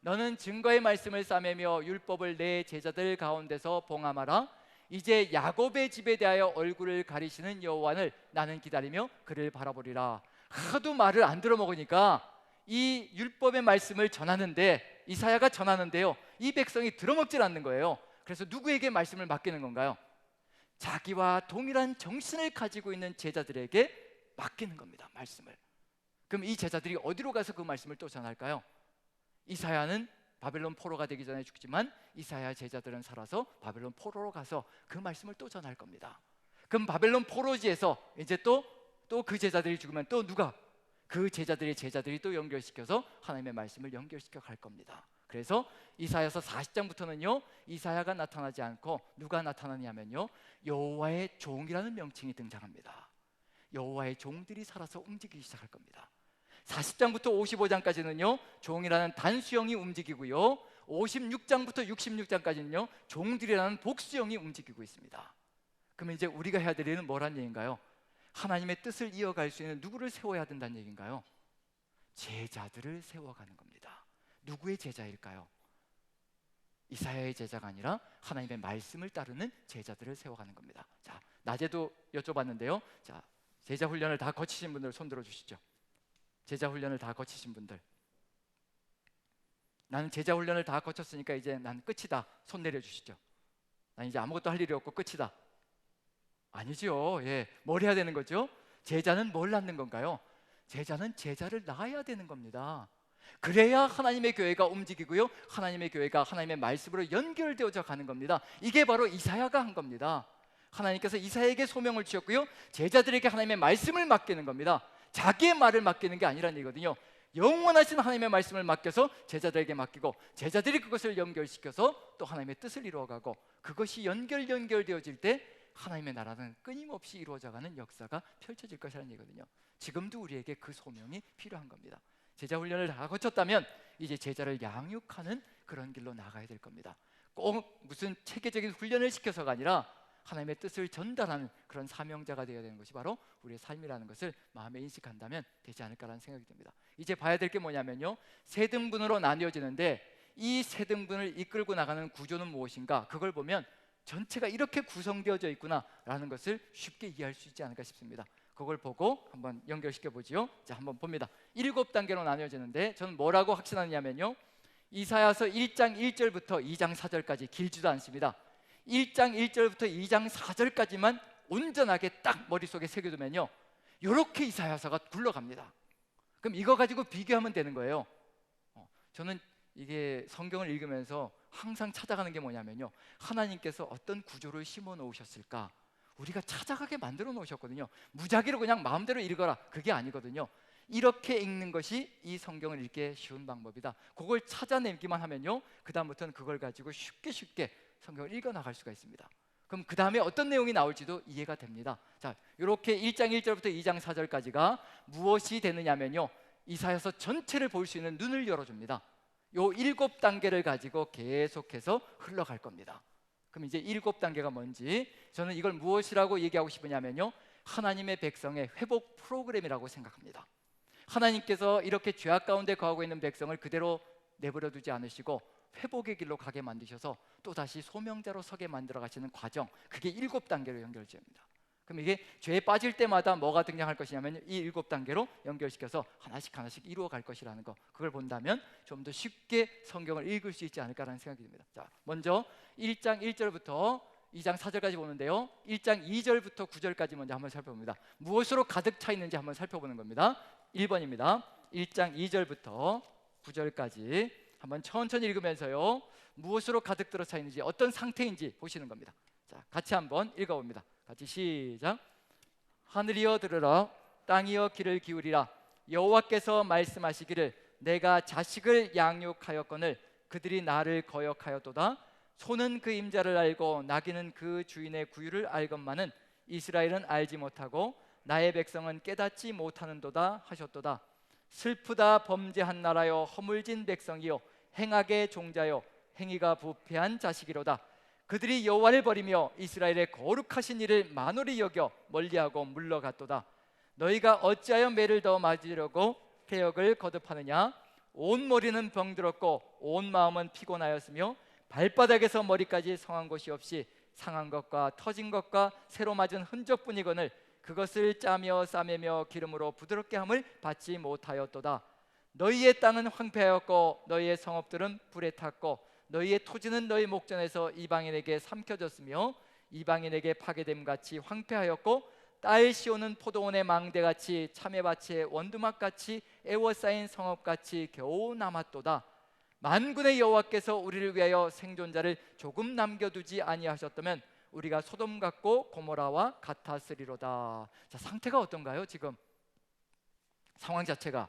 너는 증거의 말씀을 싸매며 율법을 내 제자들 가운데서 봉함하라. 이제 야곱의 집에 대하여 얼굴을 가리시는 여호와를 나는 기다리며 그를 바라보리라. 하도 말을 안 들어먹으니까 이 율법의 말씀을 전하는데, 이사야가 전하는데요, 이 백성이 들어먹질 않는 거예요. 그래서 누구에게 말씀을 맡기는 건가요? 자기와 동일한 정신을 가지고 있는 제자들에게 맡기는 겁니다, 말씀을. 그럼 이 제자들이 어디로 가서 그 말씀을 또 전할까요? 이사야는 바벨론 포로가 되기 전에 죽지만 이사야 제자들은 살아서 바벨론 포로로 가서 그 말씀을 또 전할 겁니다. 그럼 바벨론 포로지에서 이제 또 그 제자들이 죽으면 또 누가? 그 제자들이 또 연결시켜서 하나님의 말씀을 연결시켜 갈 겁니다. 그래서 이사야서 40장부터는요 이사야가 나타나지 않고 누가 나타나냐면요, 여호와의 종이라는 명칭이 등장합니다. 여호와의 종들이 살아서 움직이기 시작할 겁니다. 40장부터 55장까지는요 종이라는 단수형이 움직이고요, 56장부터 66장까지는요 종들이라는 복수형이 움직이고 있습니다. 그러면 이제 우리가 해야 될 일은 뭐란 얘기인가요? 하나님의 뜻을 이어갈 수 있는 누구를 세워야 된다는 얘기인가요? 제자들을 세워가는 겁니다. 누구의 제자일까요? 이사야의 제자가 아니라 하나님의 말씀을 따르는 제자들을 세워가는 겁니다. 자, 낮에도 여쭤봤는데요, 자, 제자 훈련을 다 거치신 분들 손 들어 주시죠. 제자 훈련을 다 거치신 분들, 나는 제자 훈련을 다 거쳤으니까 이제 난 끝이다, 손 내려 주시죠. 난 이제 아무것도 할 일이 없고 끝이다. 아니죠. 예, 뭘 해야 되는 거죠? 제자는 뭘 낳는 건가요? 제자는 제자를 낳아야 되는 겁니다. 그래야 하나님의 교회가 움직이고요, 하나님의 교회가 하나님의 말씀으로 연결되어져 가는 겁니다. 이게 바로 이사야가 한 겁니다. 하나님께서 이사야에게 소명을 주셨고요, 제자들에게 하나님의 말씀을 맡기는 겁니다. 자기의 말을 맡기는 게 아니라는 얘기거든요. 영원하신 하나님의 말씀을 맡겨서 제자들에게 맡기고, 제자들이 그것을 연결시켜서 또 하나님의 뜻을 이루어가고, 그것이 연결되어질 때 하나님의 나라는 끊임없이 이루어져가는 역사가 펼쳐질 것이라는 얘기거든요. 지금도 우리에게 그 소명이 필요한 겁니다. 제자 훈련을 다 거쳤다면 이제 제자를 양육하는 그런 길로 나가야 될 겁니다. 꼭 무슨 체계적인 훈련을 시켜서가 아니라 하나님의 뜻을 전달하는 그런 사명자가 되어야 되는 것이 바로 우리의 삶이라는 것을 마음에 인식한다면 되지 않을까라는 생각이 듭니다. 이제 봐야 될 게 뭐냐면요, 세 등분으로 나뉘어지는데 이 세 등분을 이끌고 나가는 구조는 무엇인가? 그걸 보면 전체가 이렇게 구성되어져 있구나라는 것을 쉽게 이해할 수 있지 않을까 싶습니다. 그걸 보고 한번 연결시켜 보지요. 자, 한번 봅니다. 7단계로 나뉘어지는데 저는 뭐라고 확신하느냐면요, 이사야서 1장 1절부터 2장 4절까지 길지도 않습니다. 1장 1절부터 2장 4절까지만 온전하게 딱 머릿속에 새겨두면요, 이렇게 이사야서가 굴러갑니다. 그럼 이거 가지고 비교하면 되는 거예요. 저는 이게 성경을 읽으면서 항상 찾아가는 게 뭐냐면요, 하나님께서 어떤 구조를 심어 놓으셨을까, 우리가 찾아가게 만들어 놓으셨거든요. 무작위로 그냥 마음대로 읽어라, 그게 아니거든요. 이렇게 읽는 것이 이 성경을 읽기 쉬운 방법이다. 그걸 찾아내기만 하면요, 그 다음부터는 그걸 가지고 쉽게 성경을 읽어나갈 수가 있습니다. 그럼 그 다음에 어떤 내용이 나올지도 이해가 됩니다. 자, 이렇게 1장 1절부터 2장 4절까지가 무엇이 되느냐면요, 이사야서 전체를 볼 수 있는 눈을 열어줍니다. 요 7단계를 가지고 계속해서 흘러갈 겁니다. 그럼 이제 7단계가 뭔지, 저는 이걸 무엇이라고 얘기하고 싶으냐면요, 하나님의 백성의 회복 프로그램이라고 생각합니다. 하나님께서 이렇게 죄악 가운데 거하고 있는 백성을 그대로 내버려 두지 않으시고 회복의 길로 가게 만드셔서 또다시 소명자로 서게 만들어 가시는 과정, 그게 7단계로 연결됩니다. 그럼 이게 죄에 빠질 때마다 뭐가 등장할 것이냐면 이 7단계로 연결시켜서 하나씩 이루어 갈 것이라는 거, 그걸 본다면 좀 더 쉽게 성경을 읽을 수 있지 않을까라는 생각이 듭니다. 자, 먼저 1장 1절부터 2장 4절까지 보는데요, 1장 2절부터 9절까지 먼저 한번 살펴봅니다. 무엇으로 가득 차 있는지 한번 살펴보는 겁니다. 1번입니다. 1장 2절부터 9절까지 한번 천천히 읽으면서요, 무엇으로 가득 들어 차 있는지, 어떤 상태인지 보시는 겁니다. 자, 같이 한번 읽어봅니다. 같이 시작. 하늘이여 들으라, 땅이여 귀를 기울이라. 여호와께서 말씀하시기를 내가 자식을 양육하였거늘 그들이 나를 거역하였도다. 소는 그 임자를 알고 나귀는 그 주인의 구유를 알건만은 이스라엘은 알지 못하고 나의 백성은 깨닫지 못하는도다 하셨도다. 슬프다 범죄한 나라여, 허물진 백성이요, 행악의 종자요, 행위가 부패한 자식이로다. 그들이 여호와를 버리며 이스라엘의 거룩하신 이를 만홀히 여겨 멀리하고 물러갔도다. 너희가 어찌하여 매를 더 맞으려고 패역을 거듭하느냐. 온 머리는 병들었고 온 마음은 피곤하였으며 발바닥에서 머리까지 성한 곳이 없이 상한 것과 터진 것과 새로 맞은 흔적뿐이거늘 그것을 짜며 싸매며 기름으로 부드럽게 함을 받지 못하였도다. 너희의 땅은 황폐하였고 너희의 성읍들은 불에 탔고 너희의 토지는 너희 목전에서 이방인에게 삼켜졌으며 이방인에게 파괴됨같이 황폐하였고 딸 시오는 포도원의 망대같이 참외밭의 원두막같이 애워싸인 성읍같이 겨우 남았도다. 만군의 여호와께서 우리를 위하여 생존자를 조금 남겨두지 아니하셨다면 우리가 소돔 같고 고모라와 같았으리로다. 자, 상태가 어떤가요? 지금 상황 자체가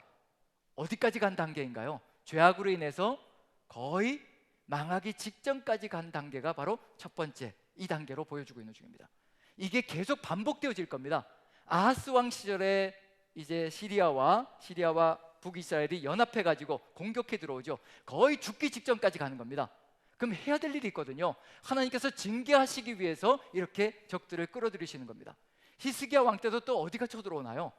어디까지 간 단계인가요? 죄악으로 인해서 거의 망하기 직전까지 간 단계가 바로 첫 번째 2단계로 보여주고 있는 중입니다. 이게 계속 반복되어질 겁니다. 아하스 왕 시절에 이제 시리아와 북이스라엘이 연합해 가지고 공격해 들어오죠. 거의 죽기 직전까지 가는 겁니다. 그럼 해야 될 일이 있거든요. 하나님께서 징계하시기 위해서 이렇게 적들을 끌어들이시는 겁니다. 히스기야 왕 때도 또 어디가 쳐들어오나요?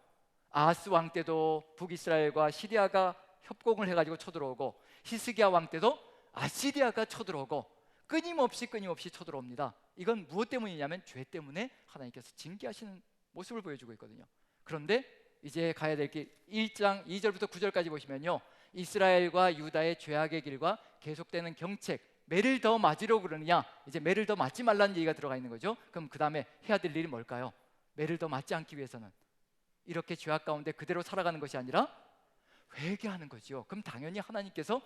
아하스 왕 때도 북이스라엘과 시리아가 협공을 해가지고 쳐들어오고, 히스기야 왕 때도 아시리아가 쳐들어오고, 끊임없이 쳐들어옵니다. 이건 무엇 때문이냐면 죄 때문에 하나님께서 징계하시는 모습을 보여주고 있거든요. 그런데 이제 가야 될 게 1장 2절부터 9절까지 보시면요, 이스라엘과 유다의 죄악의 길과 계속되는 경책, 매를 더 맞으려고 그러느냐, 이제 매를 더 맞지 말라는 얘기가 들어가 있는 거죠. 그럼 그 다음에 해야 될 일이 뭘까요? 매를 더 맞지 않기 위해서는 이렇게 죄악 가운데 그대로 살아가는 것이 아니라 회개하는 거죠. 그럼 당연히 하나님께서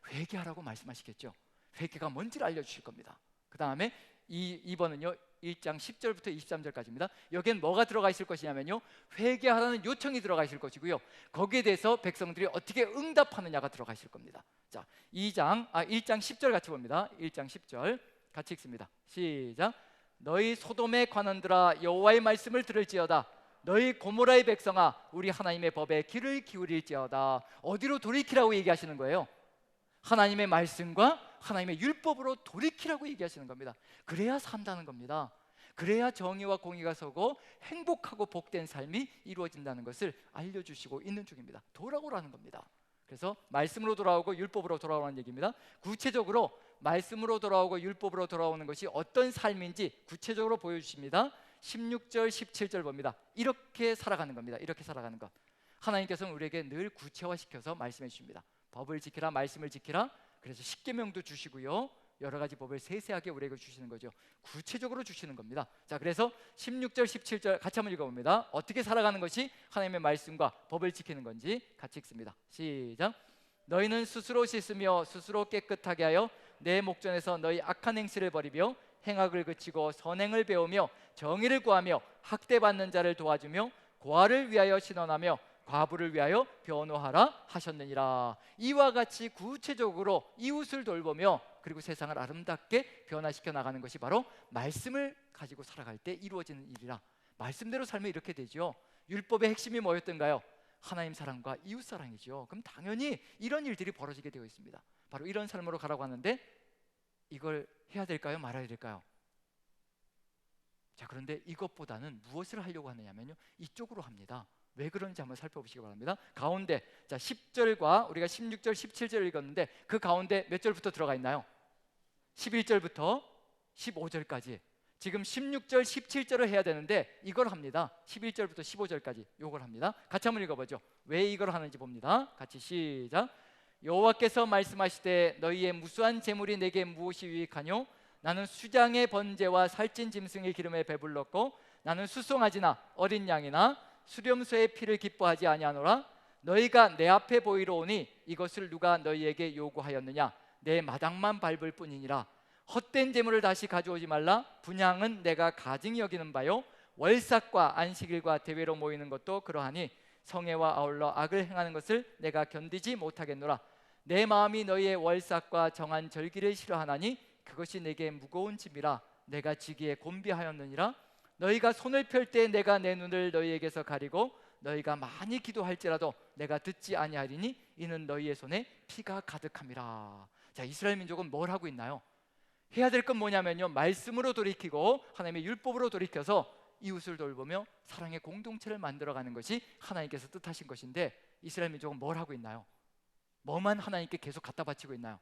회개하라고 말씀하시겠죠. 회개가 뭔지를 알려주실 겁니다. 그 다음에 2번은요 1장 10절부터 23절까지입니다. 여기엔 뭐가 들어가 있을 것이냐면요, 회개하라는 요청이 들어가 있을 것이고요, 거기에 대해서 백성들이 어떻게 응답하느냐가 들어가 있을 겁니다. 자, 1장 10절 같이 봅니다. 1장 10절 같이 읽습니다. 시작. 너희 소돔의 관원들아 여호와의 말씀을 들을지어다. 너희 고모라의 백성아 우리 하나님의 법에 귀를 기울일지어다. 어디로 돌이키라고 얘기하시는 거예요? 하나님의 말씀과 하나님의 율법으로 돌이키라고 얘기하시는 겁니다. 그래야 산다는 겁니다. 그래야 정의와 공의가 서고 행복하고 복된 삶이 이루어진다는 것을 알려주시고 있는 중입니다. 돌아오라는 겁니다. 그래서 말씀으로 돌아오고 율법으로 돌아오는 얘기입니다. 구체적으로 말씀으로 돌아오고 율법으로 돌아오는 것이 어떤 삶인지 구체적으로 보여주십니다. 16절 17절 봅니다. 이렇게 살아가는 겁니다. 이렇게 살아가는 것. 하나님께서는 우리에게 늘 구체화시켜서 말씀해 주십니다. 법을 지키라, 말씀을 지키라. 그래서 십계명도 주시고요, 여러 가지 법을 세세하게 우리에게 주시는 거죠. 구체적으로 주시는 겁니다. 자, 그래서 16절 17절 같이 한번 읽어봅니다. 어떻게 살아가는 것이 하나님의 말씀과 법을 지키는 건지 같이 읽습니다. 시작. 너희는 스스로 씻으며 스스로 깨끗하게 하여 내 목전에서 너희 악한 행실을 버리며 행악을 그치고 선행을 배우며 정의를 구하며 학대받는 자를 도와주며 고아를 위하여 신원하며 과부를 위하여 변호하라 하셨느니라. 이와 같이 구체적으로 이웃을 돌보며 그리고 세상을 아름답게 변화시켜 나가는 것이 바로 말씀을 가지고 살아갈 때 이루어지는 일이라. 말씀대로 살면 이렇게 되죠. 율법의 핵심이 뭐였던가요? 하나님 사랑과 이웃 사랑이죠. 그럼 당연히 이런 일들이 벌어지게 되어 있습니다. 바로 이런 삶으로 가라고 하는데, 이걸 해야 될까요? 말아야 될까요? 자, 그런데 이것보다는 무엇을 하려고 하느냐면요, 이쪽으로 합니다. 왜 그런지 한번 살펴보시기 바랍니다. 가운데, 자, 10절과 우리가 16절 17절 읽었는데 그 가운데 몇 절부터 들어가 있나요? 11절부터 15절까지. 지금 16절 17절을 해야 되는데 이걸 합니다. 11절부터 15절까지 요걸 합니다. 같이 한번 읽어보죠. 왜 이걸 하는지 봅니다. 같이 시작. 여호와께서 말씀하시되 너희의 무수한 재물이 내게 무엇이 유익하뇨? 나는 수장의 번제와 살찐 짐승의 기름에 배불렀고 나는 수송아지나 어린 양이나 수렴소의 피를 기뻐하지 아니하노라. 너희가 내 앞에 보이러 오니 이것을 누가 너희에게 요구하였느냐? 내 마당만 밟을 뿐이니라. 헛된 재물을 다시 가져오지 말라. 분향은 내가 가증히 여기는 바요, 월삭과 안식일과 대회로 모이는 것도 그러하니 성회와 아울러 악을 행하는 것을 내가 견디지 못하겠노라. 내 마음이 너희의 월삭과 정한 절기를 싫어하나니 그것이 내게 무거운 짐이라. 내가 지기에 곤비하였느니라. 너희가 손을 펼 때 내가 내 눈을 너희에게서 가리고 너희가 많이 기도할지라도 내가 듣지 아니하리니 이는 너희의 손에 피가 가득함이라. 자, 이스라엘 민족은 뭘 하고 있나요? 해야 될 건 뭐냐면요, 말씀으로 돌이키고 하나님의 율법으로 돌이켜서 이웃을 돌보며 사랑의 공동체를 만들어가는 것이 하나님께서 뜻하신 것인데, 이스라엘 민족은 뭘 하고 있나요? 뭐만 하나님께 계속 갖다 바치고 있나요?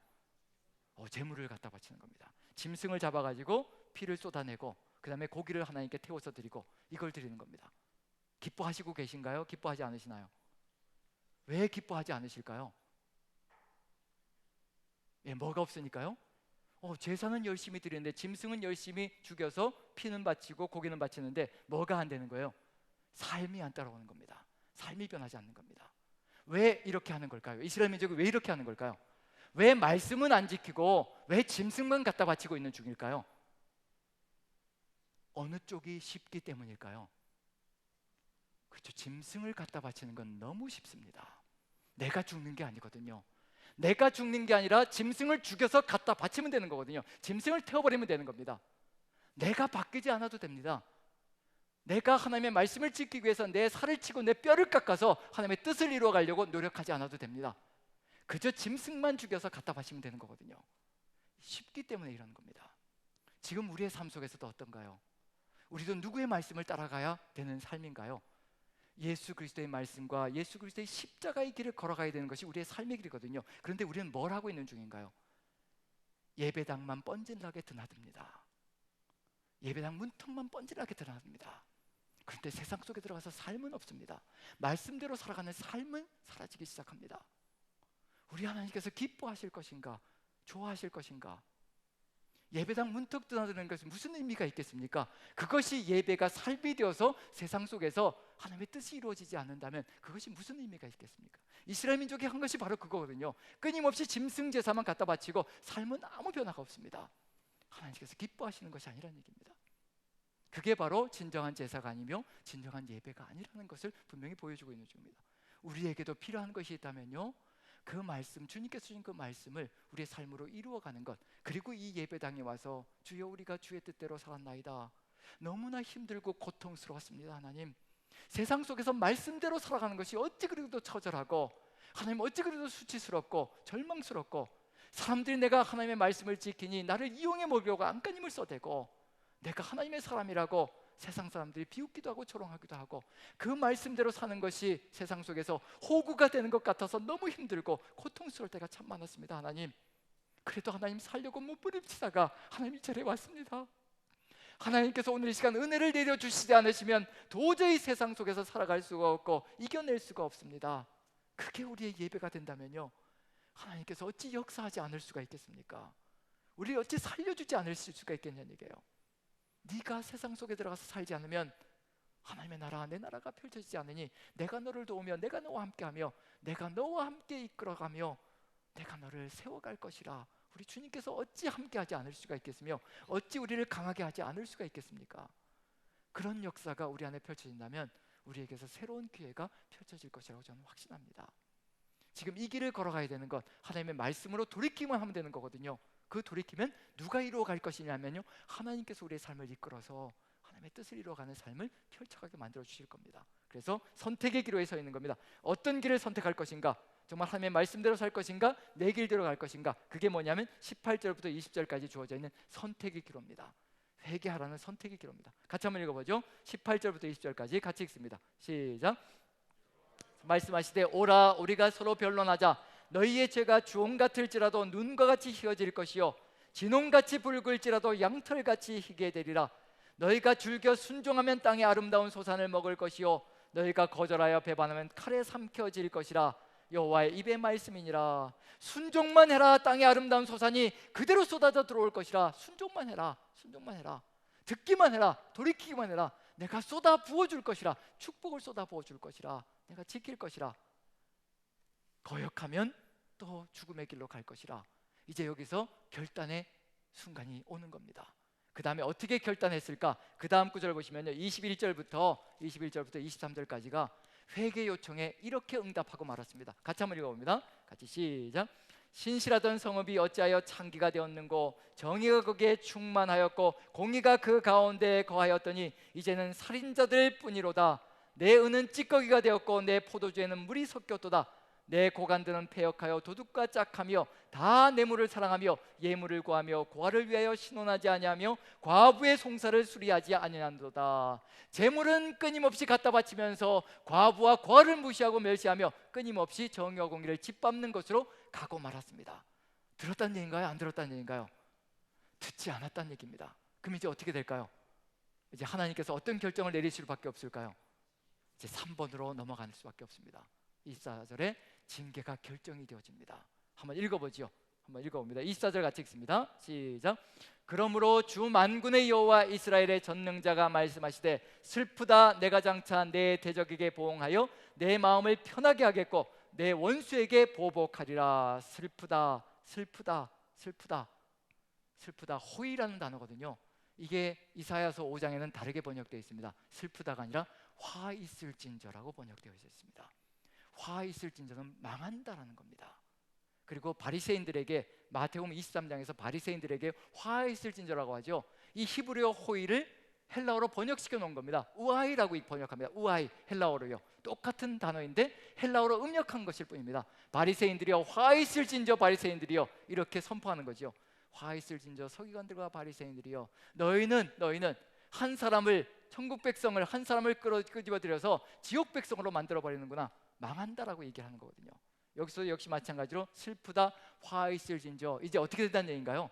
재물을 갖다 바치는 겁니다. 짐승을 잡아가지고 피를 쏟아내고 그 다음에 고기를 하나님께 태워서 드리고 이걸 드리는 겁니다. 기뻐하시고 계신가요? 기뻐하지 않으시나요? 왜 기뻐하지 않으실까요? 뭐가 없으니까요? 제사는 열심히 드리는데, 짐승은 열심히 죽여서 피는 바치고 고기는 바치는데 뭐가 안 되는 거예요? 삶이 안 따라오는 겁니다. 삶이 변하지 않는 겁니다. 왜 이렇게 하는 걸까요? 이스라엘 민족이 왜 이렇게 하는 걸까요? 왜 말씀은 안 지키고 왜 짐승만 갖다 바치고 있는 중일까요? 어느 쪽이 쉽기 때문일까요? 그렇죠. 짐승을 갖다 바치는 건 너무 쉽습니다. 내가 죽는 게 아니거든요. 내가 죽는 게 아니라 짐승을 죽여서 갖다 바치면 되는 거거든요. 짐승을 태워버리면 되는 겁니다. 내가 바뀌지 않아도 됩니다. 내가 하나님의 말씀을 지키기 위해서 내 살을 치고 내 뼈를 깎아서 하나님의 뜻을 이루어 가려고 노력하지 않아도 됩니다. 그저 짐승만 죽여서 갖다 바치면 되는 거거든요. 쉽기 때문에 이러는 겁니다. 지금 우리의 삶 속에서도 어떤가요? 우리도 누구의 말씀을 따라가야 되는 삶인가요? 예수 그리스도의 말씀과 예수 그리스도의 십자가의 길을 걸어가야 되는 것이 우리의 삶의 길이거든요. 그런데 우리는 뭘 하고 있는 중인가요? 예배당만 뻔질나게 드나듭니다. 예배당 문턱만 뻔질나게 드나듭니다. 그런데 세상 속에 들어가서 삶은 없습니다. 말씀대로 살아가는 삶은 사라지기 시작합니다. 우리 하나님께서 기뻐하실 것인가? 좋아하실 것인가? 예배당 문턱 드나드는 것은 무슨 의미가 있겠습니까? 그것이 예배가 삶이 되어서 세상 속에서 하나님의 뜻이 이루어지지 않는다면 그것이 무슨 의미가 있겠습니까? 이스라엘 민족이 한 것이 바로 그거거든요. 끊임없이 짐승 제사만 갖다 바치고 삶은 아무 변화가 없습니다. 하나님께서 기뻐하시는 것이 아니라는 얘기입니다. 그게 바로 진정한 제사가 아니며 진정한 예배가 아니라는 것을 분명히 보여주고 있는 중입니다. 우리에게도 필요한 것이 있다면요, 그 말씀, 주님께서 주신 그 말씀을 우리의 삶으로 이루어가는 것, 그리고 이 예배당에 와서 주여 우리가 주의 뜻대로 살았나이다, 너무나 힘들고 고통스러웠습니다. 하나님, 세상 속에서 말씀대로 살아가는 것이 어찌 그래도 처절하고 하나님 어찌 그래도 수치스럽고 절망스럽고, 사람들이 내가 하나님의 말씀을 지키니 나를 이용해 먹으려고 안간힘을 써대고 내가 하나님의 사람이라고 세상 사람들이 비웃기도 하고 조롱하기도 하고 그 말씀대로 사는 것이 세상 속에서 호구가 되는 것 같아서 너무 힘들고 고통스러울 때가 참 많았습니다. 하나님, 그래도 하나님 살려고 못 부립치다가 하나님 이 자리에 왔습니다. 하나님께서 오늘 이 시간 은혜를 내려주시지 않으시면 도저히 세상 속에서 살아갈 수가 없고 이겨낼 수가 없습니다. 그게 우리의 예배가 된다면요, 하나님께서 어찌 역사하지 않을 수가 있겠습니까? 우리를 어찌 살려주지 않을 수가 있겠냐는 얘기예요. 네가 세상 속에 들어가서 살지 않으면 하나님의 나라, 내 나라가 펼쳐지지 않으니 내가 너를 도우며 내가 너와 함께하며 내가 너와 함께 이끌어가며 내가 너를 세워갈 것이라. 우리 주님께서 어찌 함께하지 않을 수가 있겠으며 어찌 우리를 강하게 하지 않을 수가 있겠습니까? 그런 역사가 우리 안에 펼쳐진다면 우리에게서 새로운 기회가 펼쳐질 것이라고 저는 확신합니다. 지금 이 길을 걸어가야 되는 것, 하나님의 말씀으로 돌이키기만 하면 되는 거거든요. 그 돌이키면 누가 이루어갈 것이냐면요, 하나님께서 우리의 삶을 이끌어서 하나님의 뜻을 이루어가는 삶을 펼쳐가게 만들어 주실 겁니다. 그래서 선택의 기로에 서 있는 겁니다. 어떤 길을 선택할 것인가? 정말 하나님의 말씀대로 살 것인가? 내 길대로 갈 것인가? 그게 뭐냐면 18절부터 20절까지 주어져 있는 선택의 기로입니다. 회개하라는 선택의 기로입니다. 같이 한번 읽어보죠. 18절부터 20절까지 같이 읽습니다. 시작. 말씀하시되 오라 우리가 서로 변론하자. 너희의 죄가 주홍 같을지라도 눈과 같이 희어질 것이요 진홍같이 붉을지라도 양털같이 희게 되리라. 너희가 즐겨 순종하면 땅의 아름다운 소산을 먹을 것이요 너희가 거절하여 배반하면 칼에 삼켜질 것이라. 여호와의 입의 말씀이니라. 순종만 해라. 땅의 아름다운 소산이 그대로 쏟아져 들어올 것이라. 순종만 해라. 순종만 해라. 듣기만 해라. 돌이키기만 해라. 내가 쏟아 부어줄 것이라. 축복을 쏟아 부어줄 것이라. 내가 지킬 것이라. 거역하면 또 죽음의 길로 갈 것이라. 이제 여기서 결단의 순간이 오는 겁니다. 그 다음에 어떻게 결단했을까? 그 다음 구절 보시면요, 21절부터 23절까지가 회개 요청에 이렇게 응답하고 말았습니다. 같이 한번 읽어봅니다. 같이 시작. 신실하던 성읍이 어찌하여 창기가 되었는고 정의가 거기에 충만하였고 공의가 그 가운데에 거하였더니 이제는 살인자들 뿐이로다. 내 은은 찌꺼기가 되었고 내 포도주에는 물이 섞였도다. 내 고관들은 패역하여 도둑과 짝하며 다 뇌물을 사랑하며 예물을 구하며 고아를 위하여 신원하지 아니하며 과부의 송사를 수리하지 아니한도다. 재물은 끊임없이 갖다 바치면서 과부와 고아를 무시하고 멸시하며 끊임없이 정의와 공의를 짓밟는 것으로 가고 말았습니다. 들었다는 얘기인가요? 안 들었다는 얘기인가요? 듣지 않았다는 얘기입니다. 그럼 이제 어떻게 될까요? 이제 하나님께서 어떤 결정을 내리실 수밖에 없을까요? 이제 3번으로 넘어갈 수밖에 없습니다. 24절에 징계가 결정이 되어집니다. 한번 읽어보죠. 한번 읽어봅니다. 24절 같이 읽습니다. 시작. 그러므로 주 만군의 여호와 이스라엘의 전능자가 말씀하시되 슬프다. 내가 장차 내 대적에게 보응하여 내 마음을 편하게 하겠고 내 원수에게 보복하리라. 슬프다. 슬프다. 슬프다. 슬프다. 호의라는 단어거든요. 이게 이사야서 5장에는 다르게 번역되어 있습니다. 슬프다가 아니라 화 있을진저라고 번역되어 있습니다. 화 있을진저는 망한다라는 겁니다. 그리고 바리새인들에게 마태복음 23장에서 바리새인들에게 화 있을진저라고 하죠. 이 히브리어 호의를 헬라어로 번역시켜 놓은 겁니다. 우아이라고 번역합니다. 우아이, 헬라어로요. 똑같은 단어인데 헬라어로 음역한 것일 뿐입니다. 바리새인들이여 화 있을진저 바리새인들이여 이렇게 선포하는 거죠. 화 있을진저 서기관들과 바리새인들이여 너희는 한 사람을 천국 백성을 한 사람을 끄집어 들여서 지옥 백성으로 만들어 버리는구나. 망한다라고 얘기하는 거거든요. 여기서 역시 마찬가지로 슬프다. 화 있을진저 이제 어떻게 된다는 얘기인가요?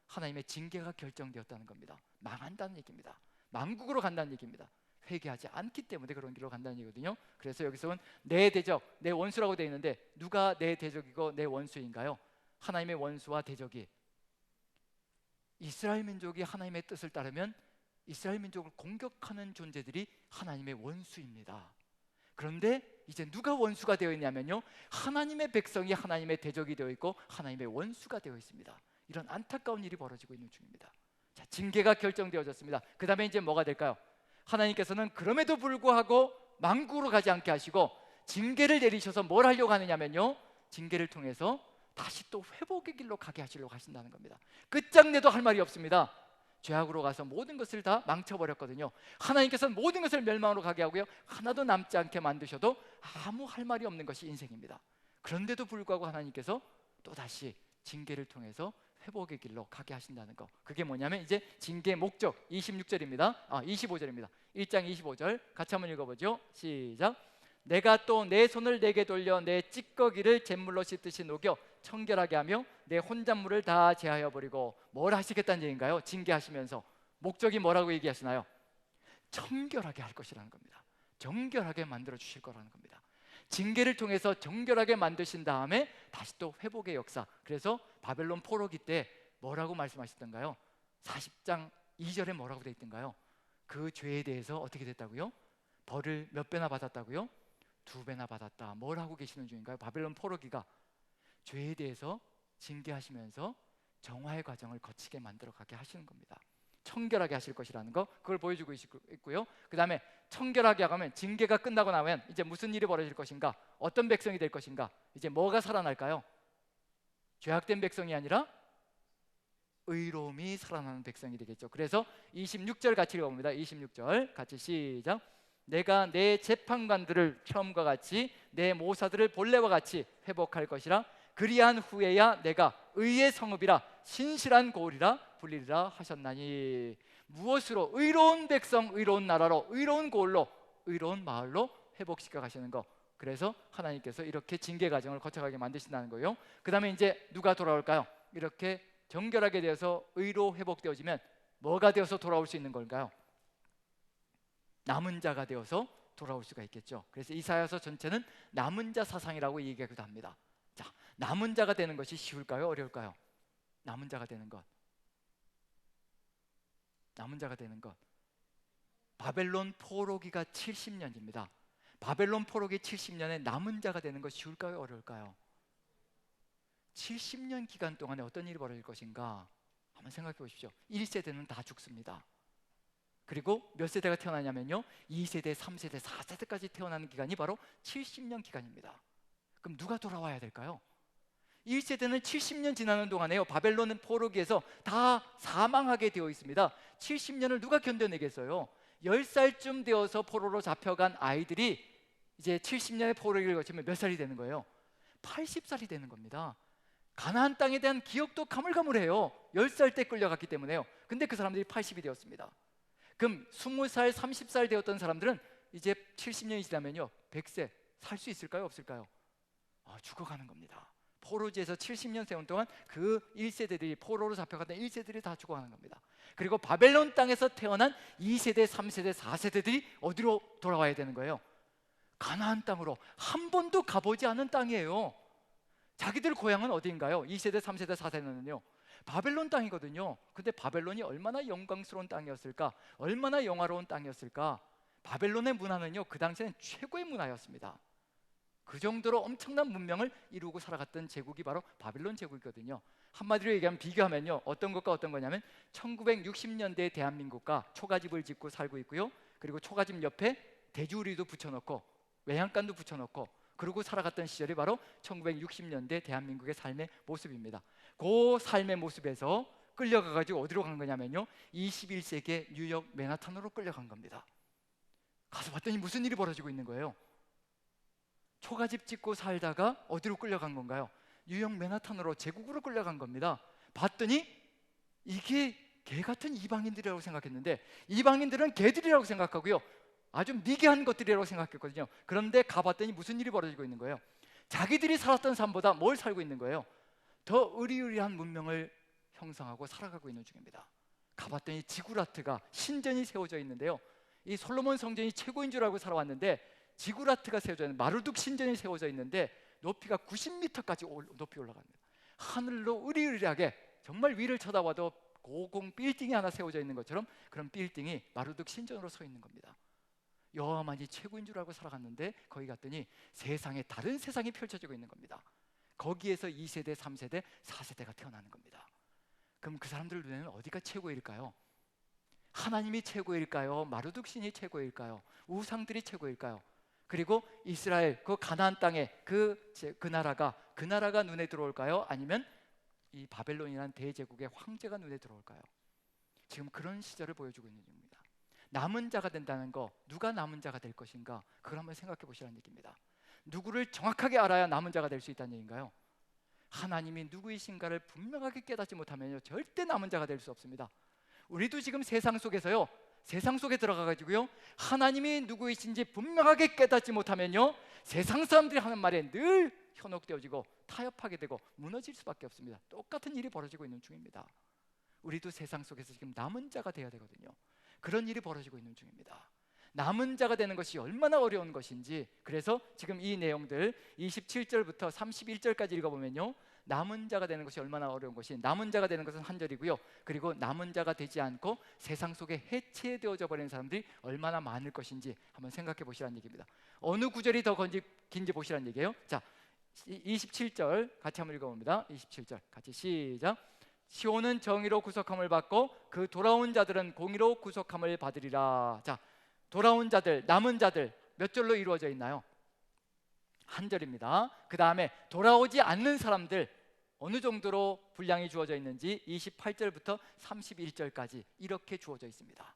하나님의 징계가 결정되었다는 겁니다. 망한다는 얘기입니다. 망국으로 간다는 얘기입니다. 회개하지 않기 때문에 그런 길로 간다는 얘기거든요. 그래서 여기서는 내 대적, 내 원수라고 되어 있는데 누가 내 대적이고 내 원수인가요? 하나님의 원수와 대적이 이스라엘 민족이 하나님의 뜻을 따르면 이스라엘 민족을 공격하는 존재들이 하나님의 원수입니다. 그런데 이제 누가 원수가 되어 있냐면요, 하나님의 백성이 하나님의 대적이 되어 있고 하나님의 원수가 되어 있습니다. 이런 안타까운 일이 벌어지고 있는 중입니다. 자, 징계가 결정되어졌습니다. 그 다음에 이제 뭐가 될까요? 하나님께서는 그럼에도 불구하고 망국으로 가지 않게 하시고 징계를 내리셔서 뭘 하려고 하느냐면요, 징계를 통해서 다시 또 회복의 길로 가게 하시려고 하신다는 겁니다. 끝장내도 할 말이 없습니다. 죄악으로 가서 모든 것을 다 망쳐버렸거든요. 하나님께서는 모든 것을 멸망으로 가게 하고요, 하나도 남지 않게 만드셔도 아무 할 말이 없는 것이 인생입니다. 그런데도 불구하고 하나님께서 또다시 징계를 통해서 회복의 길로 가게 하신다는 거. 그게 뭐냐면 이제 징계의 목적 26절입니다. 25절입니다. 1장 25절 같이 한번 읽어보죠. 시작. 내가 또 내 손을 내게 돌려 내 찌꺼기를 잿물로 씻듯이 녹여 청결하게 하며 내 혼잣물을 다 제하여 버리고. 뭘 하시겠다는 얘기인가요? 징계하시면서 목적이 뭐라고 얘기하시나요? 청결하게 할 것이라는 겁니다. 정결하게 만들어 주실 거라는 겁니다. 징계를 통해서 정결하게 만드신 다음에 다시 또 회복의 역사. 그래서 바벨론 포로기 때 뭐라고 말씀하셨던가요? 40장 2절에 뭐라고 되어 있던가요? 그 죄에 대해서 어떻게 됐다고요? 벌을 몇 배나 받았다고요? 2배나 받았다. 뭘 하고 계시는 중인가요? 바벨론 포로기가 죄에 대해서 징계하시면서 정화의 과정을 거치게 만들어 가게 하시는 겁니다. 청결하게 하실 것이라는 거, 그걸 보여주고 있고요. 그 다음에 청결하게 하면 징계가 끝나고 나면 이제 무슨 일이 벌어질 것인가? 어떤 백성이 될 것인가? 이제 뭐가 살아날까요? 죄악된 백성이 아니라 의로움이 살아나는 백성이 되겠죠. 그래서 26절 같이 읽어봅니다. 26절 같이 시작. 내가 내 재판관들을 처음과 같이 내 모사들을 본래와 같이 회복할 것이라. 그리한 후에야 내가 의의 성읍이라 신실한 고을이라 불리리라 하셨나니. 무엇으로? 의로운 백성, 의로운 나라로, 의로운 고을로, 의로운 마을로 회복시켜 가시는 거. 그래서 하나님께서 이렇게 징계 과정을 거쳐가게 만드신다는 거예요. 그 다음에 이제 누가 돌아올까요? 이렇게 정결하게 되어서 의로 회복되어지면 뭐가 되어서 돌아올 수 있는 걸까요? 남은 자가 되어서 돌아올 수가 있겠죠. 그래서 이사야서 전체는 남은 자 사상이라고 얘기하기도 합니다. 자, 남은 자가 되는 것이 쉬울까요? 어려울까요? 남은 자가 되는 것. 남은 자가 되는 것. 바벨론 포로기가 70년입니다. 바벨론 포로기 70년에 남은 자가 되는 것이 쉬울까요? 어려울까요? 70년 기간 동안에 어떤 일이 벌어질 것인가 한번 생각해 보십시오. 1세대는 다 죽습니다. 그리고 몇 세대가 태어나냐면요, 2세대, 3세대, 4세대까지 태어나는 기간이 바로 70년 기간입니다. 그럼 누가 돌아와야 될까요? 1세대는 70년 지나는 동안에요, 바벨론 포로기에서 다 사망하게 되어 있습니다. 70년을 누가 견뎌내겠어요? 10살쯤 되어서 포로로 잡혀간 아이들이 이제 70년의 포로기를 거치면 몇 살이 되는 거예요? 80살이 되는 겁니다. 가나안 땅에 대한 기억도 가물가물해요. 10살 때 끌려갔기 때문에요. 근데 그 사람들이 80이 되었습니다. 그럼 20살, 30살 되었던 사람들은 이제 70년이 지나면요 100세 살 수 있을까요? 없을까요? 죽어가는 겁니다. 포로지에서 70년 세운 동안 그 1세대들이, 포로로 잡혀갔던 1세대들이 다 죽어가는 겁니다. 그리고 바벨론 땅에서 태어난 2세대, 3세대, 4세대들이 어디로 돌아와야 되는 거예요? 가나안 땅으로. 한 번도 가보지 않은 땅이에요. 자기들 고향은 어디인가요? 2세대, 3세대, 4세대는요 바벨론 땅이거든요. 근데 바벨론이 얼마나 영광스러운 땅이었을까? 얼마나 영화로운 땅이었을까? 바벨론의 문화는요 그 당시에는 최고의 문화였습니다. 그 정도로 엄청난 문명을 이루고 살아갔던 제국이 바로 바벨론 제국이거든요. 한마디로 얘기하면, 비교하면요 어떤 것과 어떤 거냐면 1960년대 대한민국과 초가집을 짓고 살고 있고요, 그리고 초가집 옆에 돼지우리도 붙여놓고 외양간도 붙여놓고 그러고 살아갔던 시절이 바로 1960년대 대한민국의 삶의 모습입니다. 그 삶의 모습에서 끌려가가지고 어디로 간 거냐면요 21세기의 뉴욕 맨하탄으로 끌려간 겁니다. 가서 봤더니 무슨 일이 벌어지고 있는 거예요? 초가집 짓고 살다가 어디로 끌려간 건가요? 뉴욕 맨하탄으로, 제국으로 끌려간 겁니다. 봤더니 이게 개 같은 이방인들이라고 생각했는데 이방인들은 개들이라고 생각하고요 아주 미개한 것들이라고 생각했거든요. 그런데 가봤더니 무슨 일이 벌어지고 있는 거예요? 자기들이 살았던 삶보다 뭘 살고 있는 거예요? 더 의리의리한 문명을 형성하고 살아가고 있는 중입니다. 가봤더니 지구라트가 신전이 세워져 있는데요, 이 솔로몬 성전이 최고인 줄 알고 살아왔는데 지구라트가 세워져 있는 마르둑 신전이 세워져 있는데 높이가 90m까지 높이 올라갑니다. 하늘로 의리의리하게 정말 위를 쳐다봐도 고공 빌딩이 하나 세워져 있는 것처럼 그런 빌딩이 마르둑 신전으로 서 있는 겁니다. 여호와만이 최고인 줄 알고 살아갔는데 거기 갔더니 세상에 다른 세상이 펼쳐지고 있는 겁니다. 거기에서 2세대, 3세대, 4세대가 태어나는 겁니다. 그럼 그 사람들 눈에는 어디가 최고일까요? 하나님이 최고일까요? 마르둑 신이 최고일까요? 우상들이 최고일까요? 그리고 이스라엘 그 가나안 땅에 그 나라가 눈에 들어올까요? 아니면 이 바벨론이라는 대제국의 황제가 눈에 들어올까요? 지금 그런 시절을 보여주고 있는 중입니다. 남은 자가 된다는 거, 누가 남은 자가 될 것인가, 그걸 한번 생각해 보시라는 얘기입니다. 누구를 정확하게 알아야 남은 자가 될 수 있다는 얘기인가요? 하나님이 누구이신가를 분명하게 깨닫지 못하면요, 절대 남은 자가 될 수 없습니다. 우리도 지금 세상 속에서요, 세상 속에 들어가 가지고요, 하나님이 누구이신지 분명하게 깨닫지 못하면요, 세상 사람들이 하는 말에 늘 현혹되어지고 타협하게 되고 무너질 수밖에 없습니다. 똑같은 일이 벌어지고 있는 중입니다. 우리도 세상 속에서 지금 남은 자가 되어야 되거든요. 그런 일이 벌어지고 있는 중입니다. 남은 자가 되는 것이 얼마나 어려운 것인지, 그래서 지금 이 내용들 27절부터 31절까지 읽어보면요, 남은 자가 되는 것이 얼마나 어려운 것이, 남은 자가 되는 것은 한 절이고요, 그리고 남은 자가 되지 않고 세상 속에 해체되어져 버리는 사람들이 얼마나 많을 것인지 한번 생각해 보시라는 얘기입니다. 어느 구절이 더 긴지 보시라는 얘기예요. 자, 27절 같이 한번 읽어봅니다. 27절 같이 시작. 시온은 정의로 구속함을 받고 그 돌아온 자들은 공의로 구속함을 받으리라. 자, 돌아온 자들, 남은 자들 몇 절로 이루어져 있나요? 한 절입니다. 그 다음에 돌아오지 않는 사람들 어느 정도로 분량이 주어져 있는지 28절부터 31절까지 이렇게 주어져 있습니다.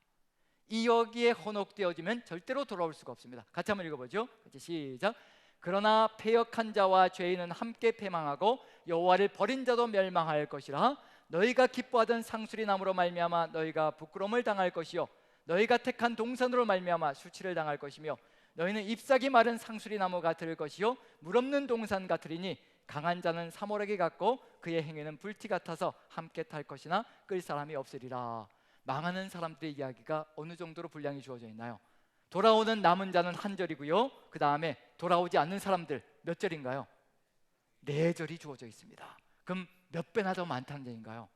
이 여기에 헌옥되어지면 절대로 돌아올 수가 없습니다. 같이 한번 읽어보죠. 같이 시작. 그러나 패역한 자와 죄인은 함께 패망하고 여호와를 버린 자도 멸망할 것이라. 너희가 기뻐하던 상수리 나무로 말미암아 너희가 부끄러움을 당할 것이요 너희가 택한 동산으로 말미암아 수치를 당할 것이며 너희는 잎사귀 마른 상수리 나무 같을 것이요 물 없는 동산 같으리니 강한 자는 사모라기 같고 그의 행위는 불티 같아서 함께 탈 것이나 끌 사람이 없으리라. 망하는 사람들의 이야기가 어느 정도로 분량이 주어져 있나요? 돌아오는 남은 자는 한 절이고요, 그 다음에 돌아오지 않는 사람들 몇 절인가요? 네 절이 주어져 있습니다. 그럼 몇 배나 더 많다는 얘기인가요?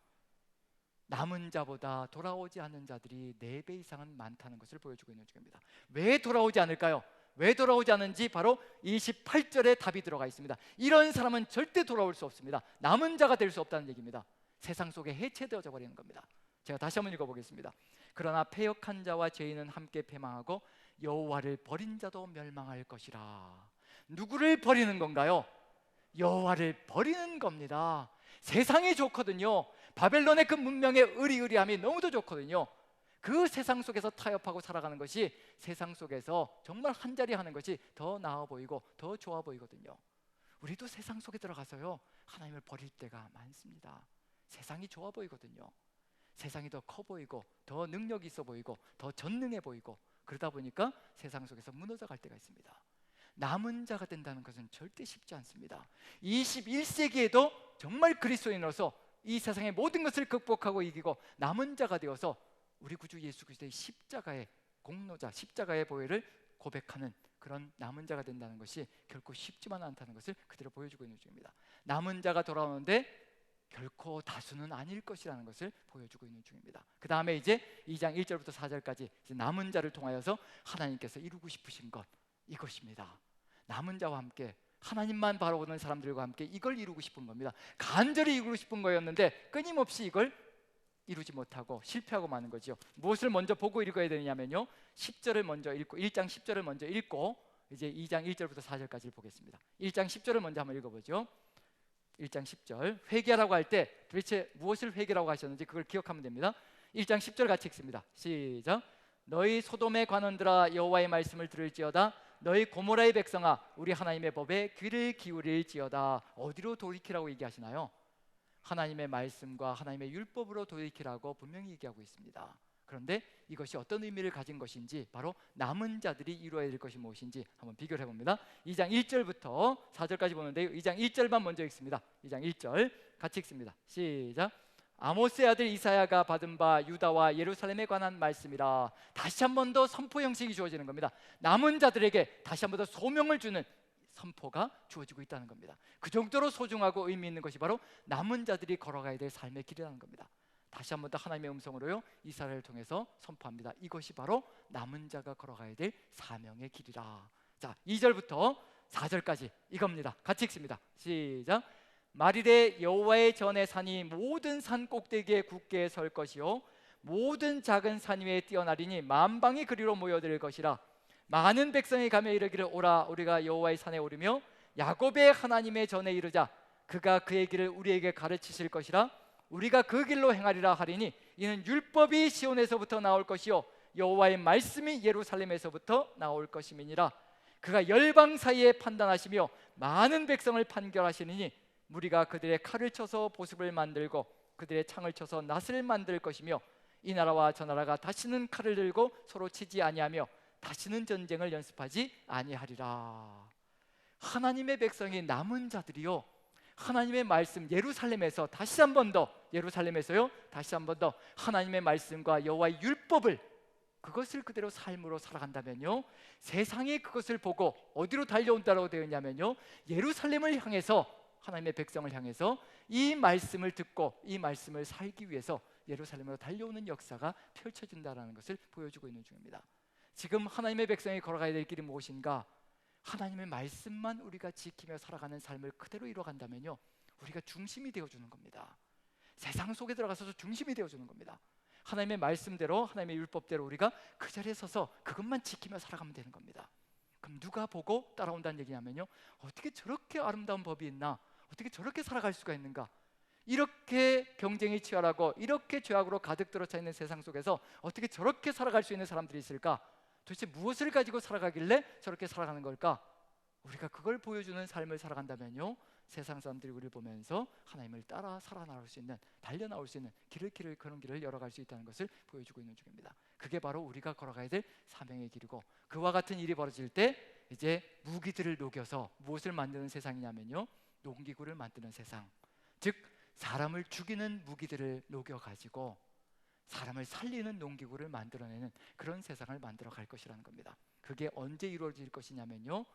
남은 자보다 돌아오지 않는 자들이 4배 이상은 많다는 것을 보여주고 있는 중입니다. 왜 돌아오지 않을까요? 왜 돌아오지 않는지 바로 28절에 답이 들어가 있습니다. 이런 사람은 절대 돌아올 수 없습니다. 남은 자가 될 수 없다는 얘기입니다. 세상 속에 해체되어져 버리는 겁니다. 제가 다시 한번 읽어보겠습니다. 그러나 패역한 자와 죄인은 함께 패망하고 여호와를 버린 자도 멸망할 것이라. 누구를 버리는 건가요? 여호와를 버리는 겁니다. 세상이 좋거든요. 바벨론의 그 문명의 의리의리함이 너무도 좋거든요. 그 세상 속에서 타협하고 살아가는 것이 세상 속에서 정말 한자리 하는 것이 더 나아 보이고 더 좋아 보이거든요. 우리도 세상 속에 들어가서요, 하나님을 버릴 때가 많습니다. 세상이 좋아 보이거든요. 세상이 더 커 보이고 더 능력이 있어 보이고 더 전능해 보이고, 그러다 보니까 세상 속에서 무너져 갈 때가 있습니다. 남은 자가 된다는 것은 절대 쉽지 않습니다. 21세기에도 정말 그리스도인으로서 이 세상의 모든 것을 극복하고 이기고 남은 자가 되어서 우리 구주 예수 그리스도의 십자가의 공로자, 십자가의 보혈을 고백하는 그런 남은 자가 된다는 것이 결코 쉽지만 않다는 것을 그대로 보여주고 있는 중입니다. 남은 자가 돌아오는데 결코 다수는 아닐 것이라는 것을 보여주고 있는 중입니다. 그 다음에 이제 2장 1절부터 4절까지 남은 자를 통하여서 하나님께서 이루고 싶으신 것, 이것입니다. 남은 자와 함께 하나님만 바라보는 사람들과 함께 이걸 이루고 싶은 겁니다. 간절히 이루고 싶은 거였는데 끊임없이 이걸 이루지 못하고 실패하고 마는 거죠. 무엇을 먼저 보고 읽어야 되냐면요, 10절을 먼저 읽고 1장 10절을 먼저 읽고 이제 2장 1절부터 4절까지 보겠습니다. 1장 10절을 먼저 한번 읽어보죠. 1장 10절, 회개하라고 할 때 도대체 무엇을 회개라고 하셨는지 그걸 기억하면 됩니다. 1장 10절 같이 읽습니다. 시작. 너희 소돔의 관원들아 여호와의 말씀을 들을지어다. 너희 고모라의 백성아 우리 하나님의 법에 귀를 기울일지어다. 어디로 돌이키라고 얘기하시나요? 하나님의 말씀과 하나님의 율법으로 돌이키라고 분명히 얘기하고 있습니다. 그런데 이것이 어떤 의미를 가진 것인지, 바로 남은 자들이 이루어야 될 것이 무엇인지 한번 비교를 해봅니다. 2장 1절부터 4절까지 보는데요, 2장 1절만 먼저 읽습니다. 2장 1절 같이 읽습니다. 시작. 아모스의 아들 이사야가 받은 바 유다와 예루살렘에 관한 말씀이라. 다시 한 번 더 선포 형식이 주어지는 겁니다. 남은 자들에게 다시 한 번 더 소명을 주는 선포가 주어지고 있다는 겁니다. 그 정도로 소중하고 의미 있는 것이 바로 남은 자들이 걸어가야 될 삶의 길이라는 겁니다. 다시 한 번 더 하나님의 음성으로요, 이스라엘을 통해서 선포합니다. 이것이 바로 남은 자가 걸어가야 될 사명의 길이라. 자, 2절부터 4절까지 이겁니다. 같이 읽습니다. 시작. 말일에 여호와의 전에 산이 모든 산 꼭대기에 굳게 설 것이요 모든 작은 산 위에 뛰어나리니 만방이 그리로 모여들 것이라. 많은 백성이 가며 이르기를 오라 우리가 여호와의 산에 오르며 야곱의 하나님의 전에 이르자. 그가 그의 길을 우리에게 가르치실 것이라. 우리가 그 길로 행하리라 하리니 이는 율법이 시온에서부터 나올 것이요 여호와의 말씀이 예루살렘에서부터 나올 것임이니라. 그가 열방 사이에 판단하시며 많은 백성을 판결하시니 무리가 그들의 칼을 쳐서 보습을 만들고 그들의 창을 쳐서 낫을 만들 것이며 이 나라와 저 나라가 다시는 칼을 들고 서로 치지 아니하며 다시는 전쟁을 연습하지 아니하리라. 하나님의 백성이 남은 자들이요, 하나님의 말씀 예루살렘에서 다시 한 번 더, 예루살렘에서요 다시 한 번 더 하나님의 말씀과 여호와의 율법을, 그것을 그대로 삶으로 살아간다면요, 세상이 그것을 보고 어디로 달려온다고 되어 있냐면요, 예루살렘을 향해서, 하나님의 백성을 향해서 이 말씀을 듣고 이 말씀을 살기 위해서 예루살렘으로 달려오는 역사가 펼쳐진다는 것을 보여주고 있는 중입니다. 지금 하나님의 백성이 걸어가야 될 길이 무엇인가? 하나님의 말씀만 우리가 지키며 살아가는 삶을 그대로 이뤄간다면요, 우리가 중심이 되어주는 겁니다. 세상 속에 들어가서 중심이 되어주는 겁니다. 하나님의 말씀대로, 하나님의 율법대로 우리가 그 자리에 서서 그것만 지키며 살아가면 되는 겁니다. 그럼 누가 보고 따라온다는 얘기냐면요, 어떻게 저렇게 아름다운 법이 있나? 어떻게 저렇게 살아갈 수가 있는가? 이렇게 경쟁이 치열하고 이렇게 죄악으로 가득 들어차 있는 세상 속에서 어떻게 저렇게 살아갈 수 있는 사람들이 있을까? 도대체 무엇을 가지고 살아가길래 저렇게 살아가는 걸까? 우리가 그걸 보여주는 삶을 살아간다면요, 세상 사람들이 우리를 보면서 하나님을 따라 살아나올 수 있는, 달려나올 수 있는 그런 길을 열어갈 수 있다는 것을 보여주고 있는 중입니다. 그게 바로 우리가 걸어가야 될 사명의 길이고, 그와 같은 일이 벌어질 때 이제 무기들을 녹여서 무엇을 만드는 세상이냐면요, 농기구를 만드는 세상, 즉 사람을 죽이는 무기들을 녹여가지고 사람을 살리는 농기구를 만들어내는 그런 세상을 만들어 갈 것이라는 겁니다. 그게 언제 이루어질 것이냐면요,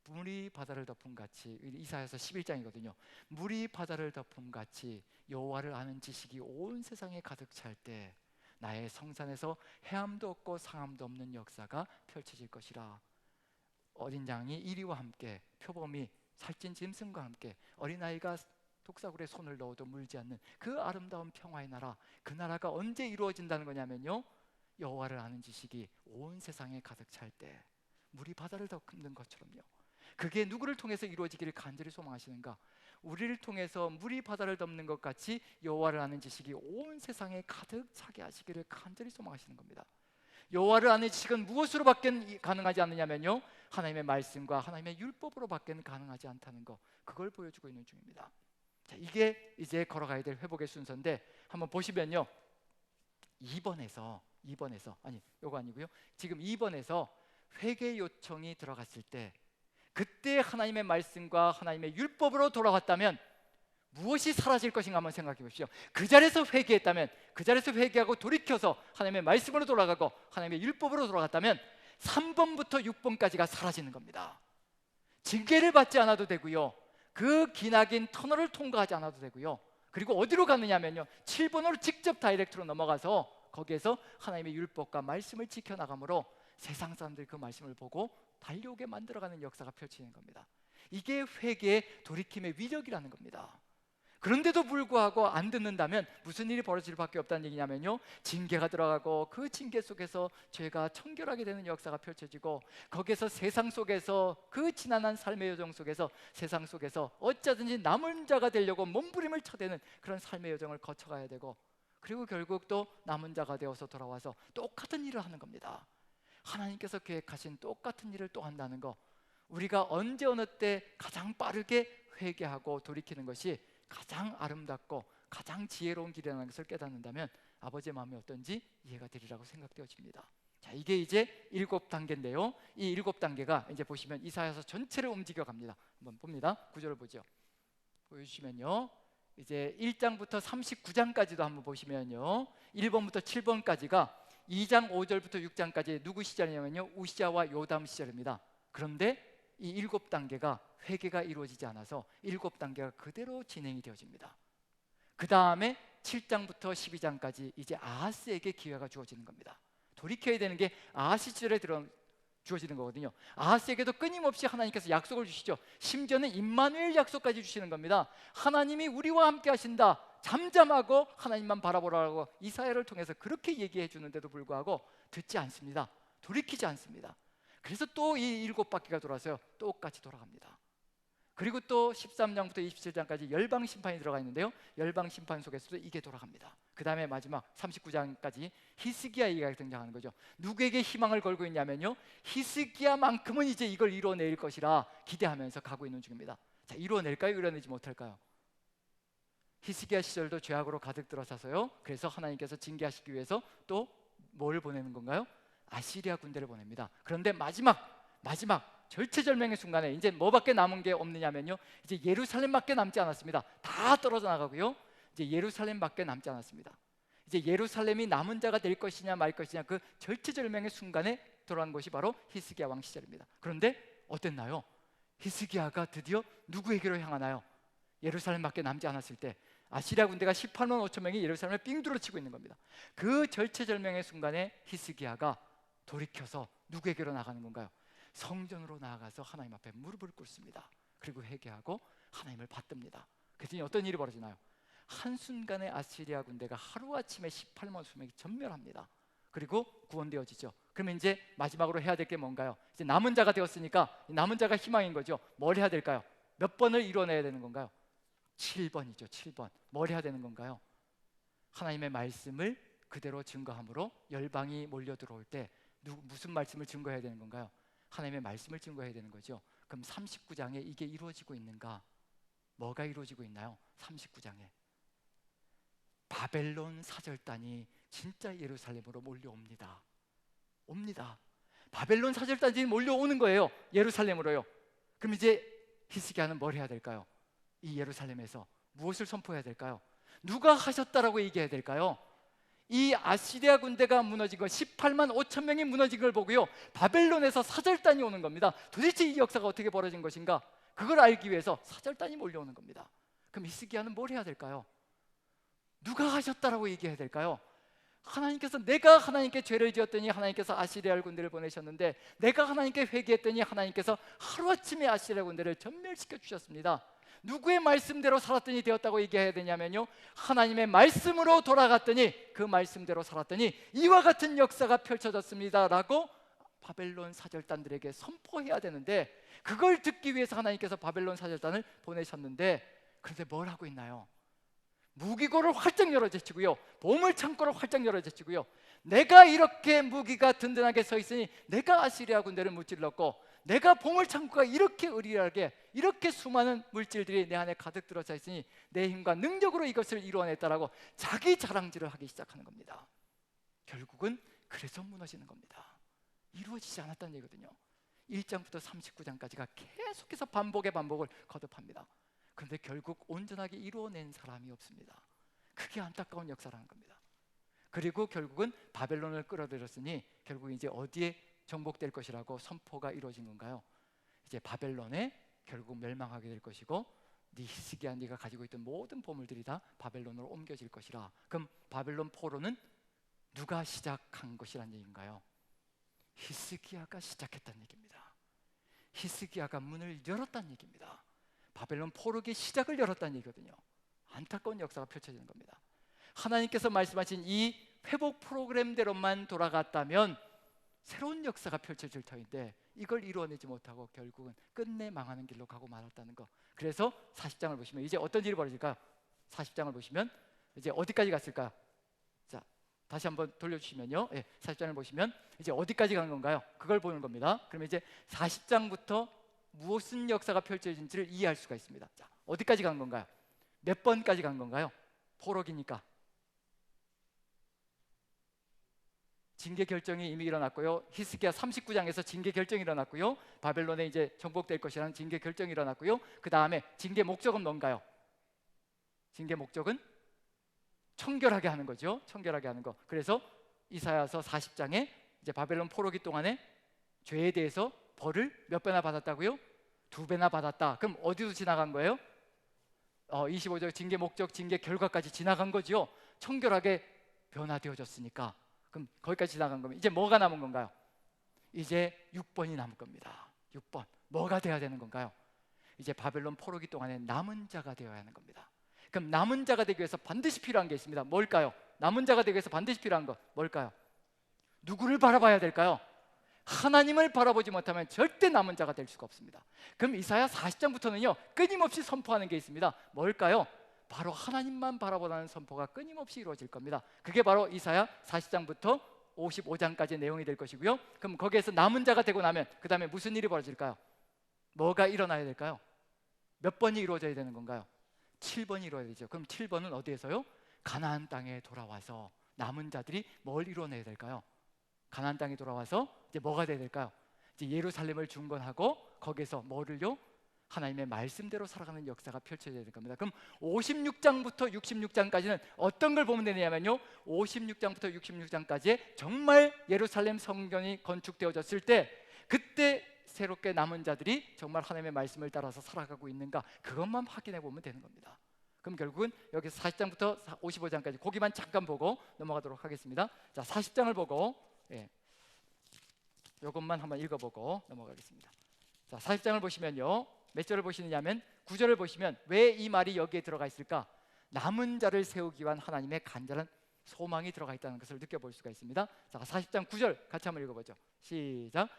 물이 바다를 덮음 같이, 이사야서 11장이거든요. 물이 바다를 덮음 같이 여호와를 아는 지식이 온 세상에 가득 찰 때 나의 성산에서 해함도 없고 상함도 없는 역사가 펼쳐질 것이라. 어린 양이 이리와 함께, 표범이 살찐 짐승과 함께, 어린아이가 독사굴에 손을 넣어도 물지 않는 그 아름다운 평화의 나라, 그 나라가 언제 이루어진다는 거냐면요, 여호와를 아는 지식이 온 세상에 가득 찰 때, 물이 바다를 덮는 것처럼요. 그게 누구를 통해서 이루어지기를 간절히 소망하시는가? 우리를 통해서 물이 바다를 덮는 것 같이 여호와를 아는 지식이 온 세상에 가득 차게 하시기를 간절히 소망하시는 겁니다. 여호와를 아는 지식은 무엇으로밖에 가능하지 않느냐면요, 하나님의 말씀과 하나님의 율법으로밖에 가능하지 않다는 거, 그걸 보여주고 있는 중입니다. 자, 이게 이제 걸어가야 될 회복의 순서인데, 한번 보시면요, 2번에서 아니 요거 아니고요, 지금 2번에서 회개 요청이 들어갔을 때, 그때 하나님의 말씀과 하나님의 율법으로 돌아왔다면 무엇이 사라질 것인가 한번 생각해 보십시오. 그 자리에서 회개했다면, 그 자리에서 회개하고 돌이켜서 하나님의 말씀으로 돌아가고 하나님의 율법으로 돌아갔다면 3번부터 6번까지가 사라지는 겁니다. 징계를 받지 않아도 되고요, 그 기나긴 터널을 통과하지 않아도 되고요, 그리고 어디로 가느냐면요, 7번으로 직접 다이렉트로 넘어가서 거기에서 하나님의 율법과 말씀을 지켜나가므로 세상 사람들이 그 말씀을 보고 달려오게 만들어가는 역사가 펼치는 겁니다. 이게 회개의 돌이킴의 위력이라는 겁니다. 그런데도 불구하고 안 듣는다면 무슨 일이 벌어질 밖에 없다는 얘기냐면요, 징계가 들어가고 그 징계 속에서 죄가 청결하게 되는 역사가 펼쳐지고, 거기에서 세상 속에서, 그 지난한 삶의 여정 속에서, 세상 속에서 어쩌든지 남은 자가 되려고 몸부림을 쳐대는 그런 삶의 여정을 거쳐가야 되고, 그리고 결국 또 남은 자가 되어서 돌아와서 똑같은 일을 하는 겁니다. 하나님께서 계획하신 똑같은 일을 또 한다는 거, 우리가 언제 어느 때 가장 빠르게 회개하고 돌이키는 것이 가장 아름답고 가장 지혜로운 길이라는 것을 깨닫는다면 아버지의 마음이 어떤지 이해가 되리라고 생각되어집니다. 자, 이게 이제 7단계인데요, 이 7단계가 이제 보시면 이사야서 전체를 움직여 갑니다. 한번 봅니다. 구절을 보죠. 보여주시면요, 이제 1장부터 39장까지도 한번 보시면요, 1번부터 7번까지가 2장 5절부터 6장까지 누구 시절이냐면요, 우시야와 요담 시절입니다. 그런데 이 7단계가 회개가 이루어지지 않아서 7단계가 그대로 진행이 되어집니다. 그 다음에 7장부터 12장까지 이제 아하스에게 기회가 주어지는 겁니다. 돌이켜야 되는 게 아하스 시절에 주어지는 거거든요. 아하스에게도 끊임없이 하나님께서 약속을 주시죠. 심지어는 임마누엘 약속까지 주시는 겁니다. 하나님이 우리와 함께 하신다, 잠잠하고 하나님만 바라보라고 이사야를 통해서 그렇게 얘기해 주는데도 불구하고 듣지 않습니다. 돌이키지 않습니다. 그래서 또 이 7바퀴가 돌아서요, 똑같이 돌아갑니다. 그리고 또 13장부터 27장까지 열방 심판이 들어가 있는데요, 열방 심판 속에서도 이게 돌아갑니다. 그 다음에 마지막 39장까지 히스기야 얘기가 등장하는 거죠. 누구에게 희망을 걸고 있냐면요, 히스기야만큼은 이제 이걸 이뤄낼 것이라 기대하면서 가고 있는 중입니다. 자, 이뤄낼까요? 이뤄내지 못할까요? 히스기야 시절도 죄악으로 가득 들어서서요. 그래서 하나님께서 징계하시기 위해서 또 뭘 보내는 건가요? 아시리아 군대를 보냅니다. 그런데 마지막 절체절명의 순간에 이제 뭐밖에 남은 게 없느냐면요, 이제 예루살렘밖에 남지 않았습니다. 다 떨어져 나가고요, 이제 예루살렘밖에 남지 않았습니다. 이제 예루살렘이 남은 자가 될 것이냐 말 것이냐, 그 절체절명의 순간에 돌아간 것이 바로 히스기야 왕 시절입니다. 그런데 어땠나요? 히스기야가 드디어 누구에게로 향하나요? 예루살렘밖에 남지 않았을 때 아시리아 군대가 18만 5천 명이 예루살렘을 삥 둘러치고 있는 겁니다. 그 절체절명의 순간에 히스기야가 돌이켜서 누구에게로 나가는 건가요? 성전으로 나아가서 하나님 앞에 무릎을 꿇습니다. 그리고 회개하고 하나님을 받듭니다. 그랬더니 어떤 일이 벌어지나요? 한순간에 아시리아 군대가 하루아침에 18만 5천 명이 전멸합니다. 그리고 구원되어지죠. 그러면 이제 마지막으로 해야 될 게 뭔가요? 이제 남은 자가 되었으니까 남은 자가 희망인 거죠. 뭘 해야 될까요? 몇 번을 이뤄내야 되는 건가요? 7번이죠. 7번. 뭘 해야 되는 건가요? 하나님의 말씀을 그대로 증거함으로 열방이 몰려 들어올 때 무슨 말씀을 증거해야 되는 건가요? 하나님의 말씀을 증거해야 되는 거죠. 그럼 39장에 이게 이루어지고 있는가? 뭐가 이루어지고 있나요? 39장에 바벨론 사절단이 진짜 예루살렘으로 몰려옵니다. 바벨론 사절단이 몰려오는 거예요. 예루살렘으로요. 그럼 이제 히스기야는 뭘 해야 될까요? 이 예루살렘에서 무엇을 선포해야 될까요? 누가 하셨다라고 얘기해야 될까요? 이 아시리아 군대가 무너진 것, 18만 5천 명이 무너진 걸 보고요, 바벨론에서 사절단이 오는 겁니다. 도대체 이 역사가 어떻게 벌어진 것인가? 그걸 알기 위해서 사절단이 몰려오는 겁니다. 그럼 히스기야는 뭘 해야 될까요? 누가 하셨다라고 얘기해야 될까요? 하나님께서, 내가 하나님께 죄를 지었더니 하나님께서 아시리아 군대를 보내셨는데, 내가 하나님께 회개했더니 하나님께서 하루아침에 아시리아 군대를 전멸시켜 주셨습니다. 누구의 말씀대로 살았더니 되었다고 얘기해야 되냐면요, 하나님의 말씀으로 돌아갔더니, 그 말씀대로 살았더니 이와 같은 역사가 펼쳐졌습니다 라고 바벨론 사절단들에게 선포해야 되는데, 그걸 듣기 위해서 하나님께서 바벨론 사절단을 보내셨는데, 그런데 뭘 하고 있나요? 무기고를 활짝 열어 제치고요, 보물창고를 활짝 열어 제치고요, 내가 이렇게 무기가 든든하게 서 있으니 내가 아시리아 군대를 무찔렀고, 내가 보물창고가 이렇게 의리하게, 이렇게 수많은 물질들이 내 안에 가득 들어차 있으니 내 힘과 능력으로 이것을 이루어냈다라고 자기 자랑질을 하기 시작하는 겁니다. 결국은 그래서 무너지는 겁니다. 이루어지지 않았다는 얘기거든요. 1장부터 39장까지가 계속해서 반복을 거듭합니다. 그런데 결국 온전하게 이루어낸 사람이 없습니다. 그게 안타까운 역사라는 겁니다. 그리고 결국은 바벨론을 끌어들였으니 결국 이제 어디에 정복될 것이라고 선포가 이루어진 건가요? 이제 바벨론에 결국 멸망하게 될 것이고, 네 히스기야, 네가 가지고 있던 모든 보물들이 다 바벨론으로 옮겨질 것이라. 그럼 바벨론 포로는 누가 시작한 것이란 얘기인가요? 히스기야가 시작했다는 얘기입니다. 히스기야가 문을 열었다는 얘기입니다. 바벨론 포로기의 시작을 열었다는 얘기거든요. 안타까운 역사가 펼쳐지는 겁니다. 하나님께서 말씀하신 이 회복 프로그램대로만 돌아갔다면 새로운 역사가 펼쳐질 터인데, 이걸 이루어내지 못하고 결국은 끝내 망하는 길로 가고 말았다는 거. 그래서 40장을 보시면 이제 어떤 일이 벌어질까요? 40장을 보시면 이제 어디까지 갔을까요? 자, 다시 한번 돌려주시면요, 40장을 보시면 이제 어디까지 간 건가요? 그걸 보는 겁니다. 그러면 이제 40장부터 무슨 역사가 펼쳐진지를 이해할 수가 있습니다. 자, 어디까지 간 건가요? 몇 번까지 간 건가요? 포로기니까 징계 결정이 이미 일어났고요, 히스기야 39장에서 징계 결정이 일어났고요, 바벨론에 이제 정복될 것이라는 징계 결정이 일어났고요, 그 다음에 징계 목적은 뭔가요? 징계 목적은 청결하게 하는 거죠. 청결하게 하는 거. 그래서 이사야서 40장에 이제 바벨론 포로기 동안에 죄에 대해서 벌을 몇 배나 받았다고요? 2배나 받았다. 그럼 어디로 지나간 거예요? 25절 징계 목적, 징계 결과까지 지나간 거죠. 청결하게 변화되어졌으니까. 그럼 거기까지 지나간 거면 이제 뭐가 남은 건가요? 이제 6번이 남은 겁니다. 6번. 뭐가 돼야 되는 건가요? 이제 바벨론 포로기 동안에 남은 자가 되어야 하는 겁니다. 그럼 남은 자가 되기 위해서 반드시 필요한 게 있습니다. 뭘까요? 남은 자가 되기 위해서 반드시 필요한 거 뭘까요? 누구를 바라봐야 될까요? 하나님을 바라보지 못하면 절대 남은 자가 될 수가 없습니다. 그럼 이사야 40장부터는요 끊임없이 선포하는 게 있습니다. 뭘까요? 바로 하나님만 바라보라는 선포가 끊임없이 이루어질 겁니다. 그게 바로 이사야 40장부터 55장까지의 내용이 될 것이고요. 그럼 거기에서 남은 자가 되고 나면 그 다음에 무슨 일이 벌어질까요? 뭐가 일어나야 될까요? 몇 번이 이루어져야 되는 건가요? 7번이 이루어야 되죠. 그럼 7번은 어디에서요? 가나안 땅에 돌아와서 남은 자들이 뭘 이뤄내야 될까요? 가나안 땅에 돌아와서 이제 뭐가 돼야 될까요? 이제 예루살렘을 중건하고 거기서 뭐를요? 하나님의 말씀대로 살아가는 역사가 펼쳐져야 될 겁니다. 그럼 56장부터 66장까지는 어떤 걸 보면 되냐면요, 56장부터 66장까지에 정말 예루살렘 성전이 건축되어졌을 때 그때 새롭게 남은 자들이 정말 하나님의 말씀을 따라서 살아가고 있는가, 그것만 확인해 보면 되는 겁니다. 그럼 결국은 여기서 40장부터 55장까지 거기만 잠깐 보고 넘어가도록 하겠습니다. 자, 40장을 보고 이것만 한번 읽어보고 넘어가겠습니다. 자, 40장을 보시면요, 몇 절을 보시느냐면 9절을 보시면 왜 이 말이 여기에 들어가 있을까? 남은 자를 세우기 위한 하나님의 간절한 소망이 들어가 있다는 것을 느껴볼 수가 있습니다. 자, 40장 9절 같이 한번 읽어보죠. 시작.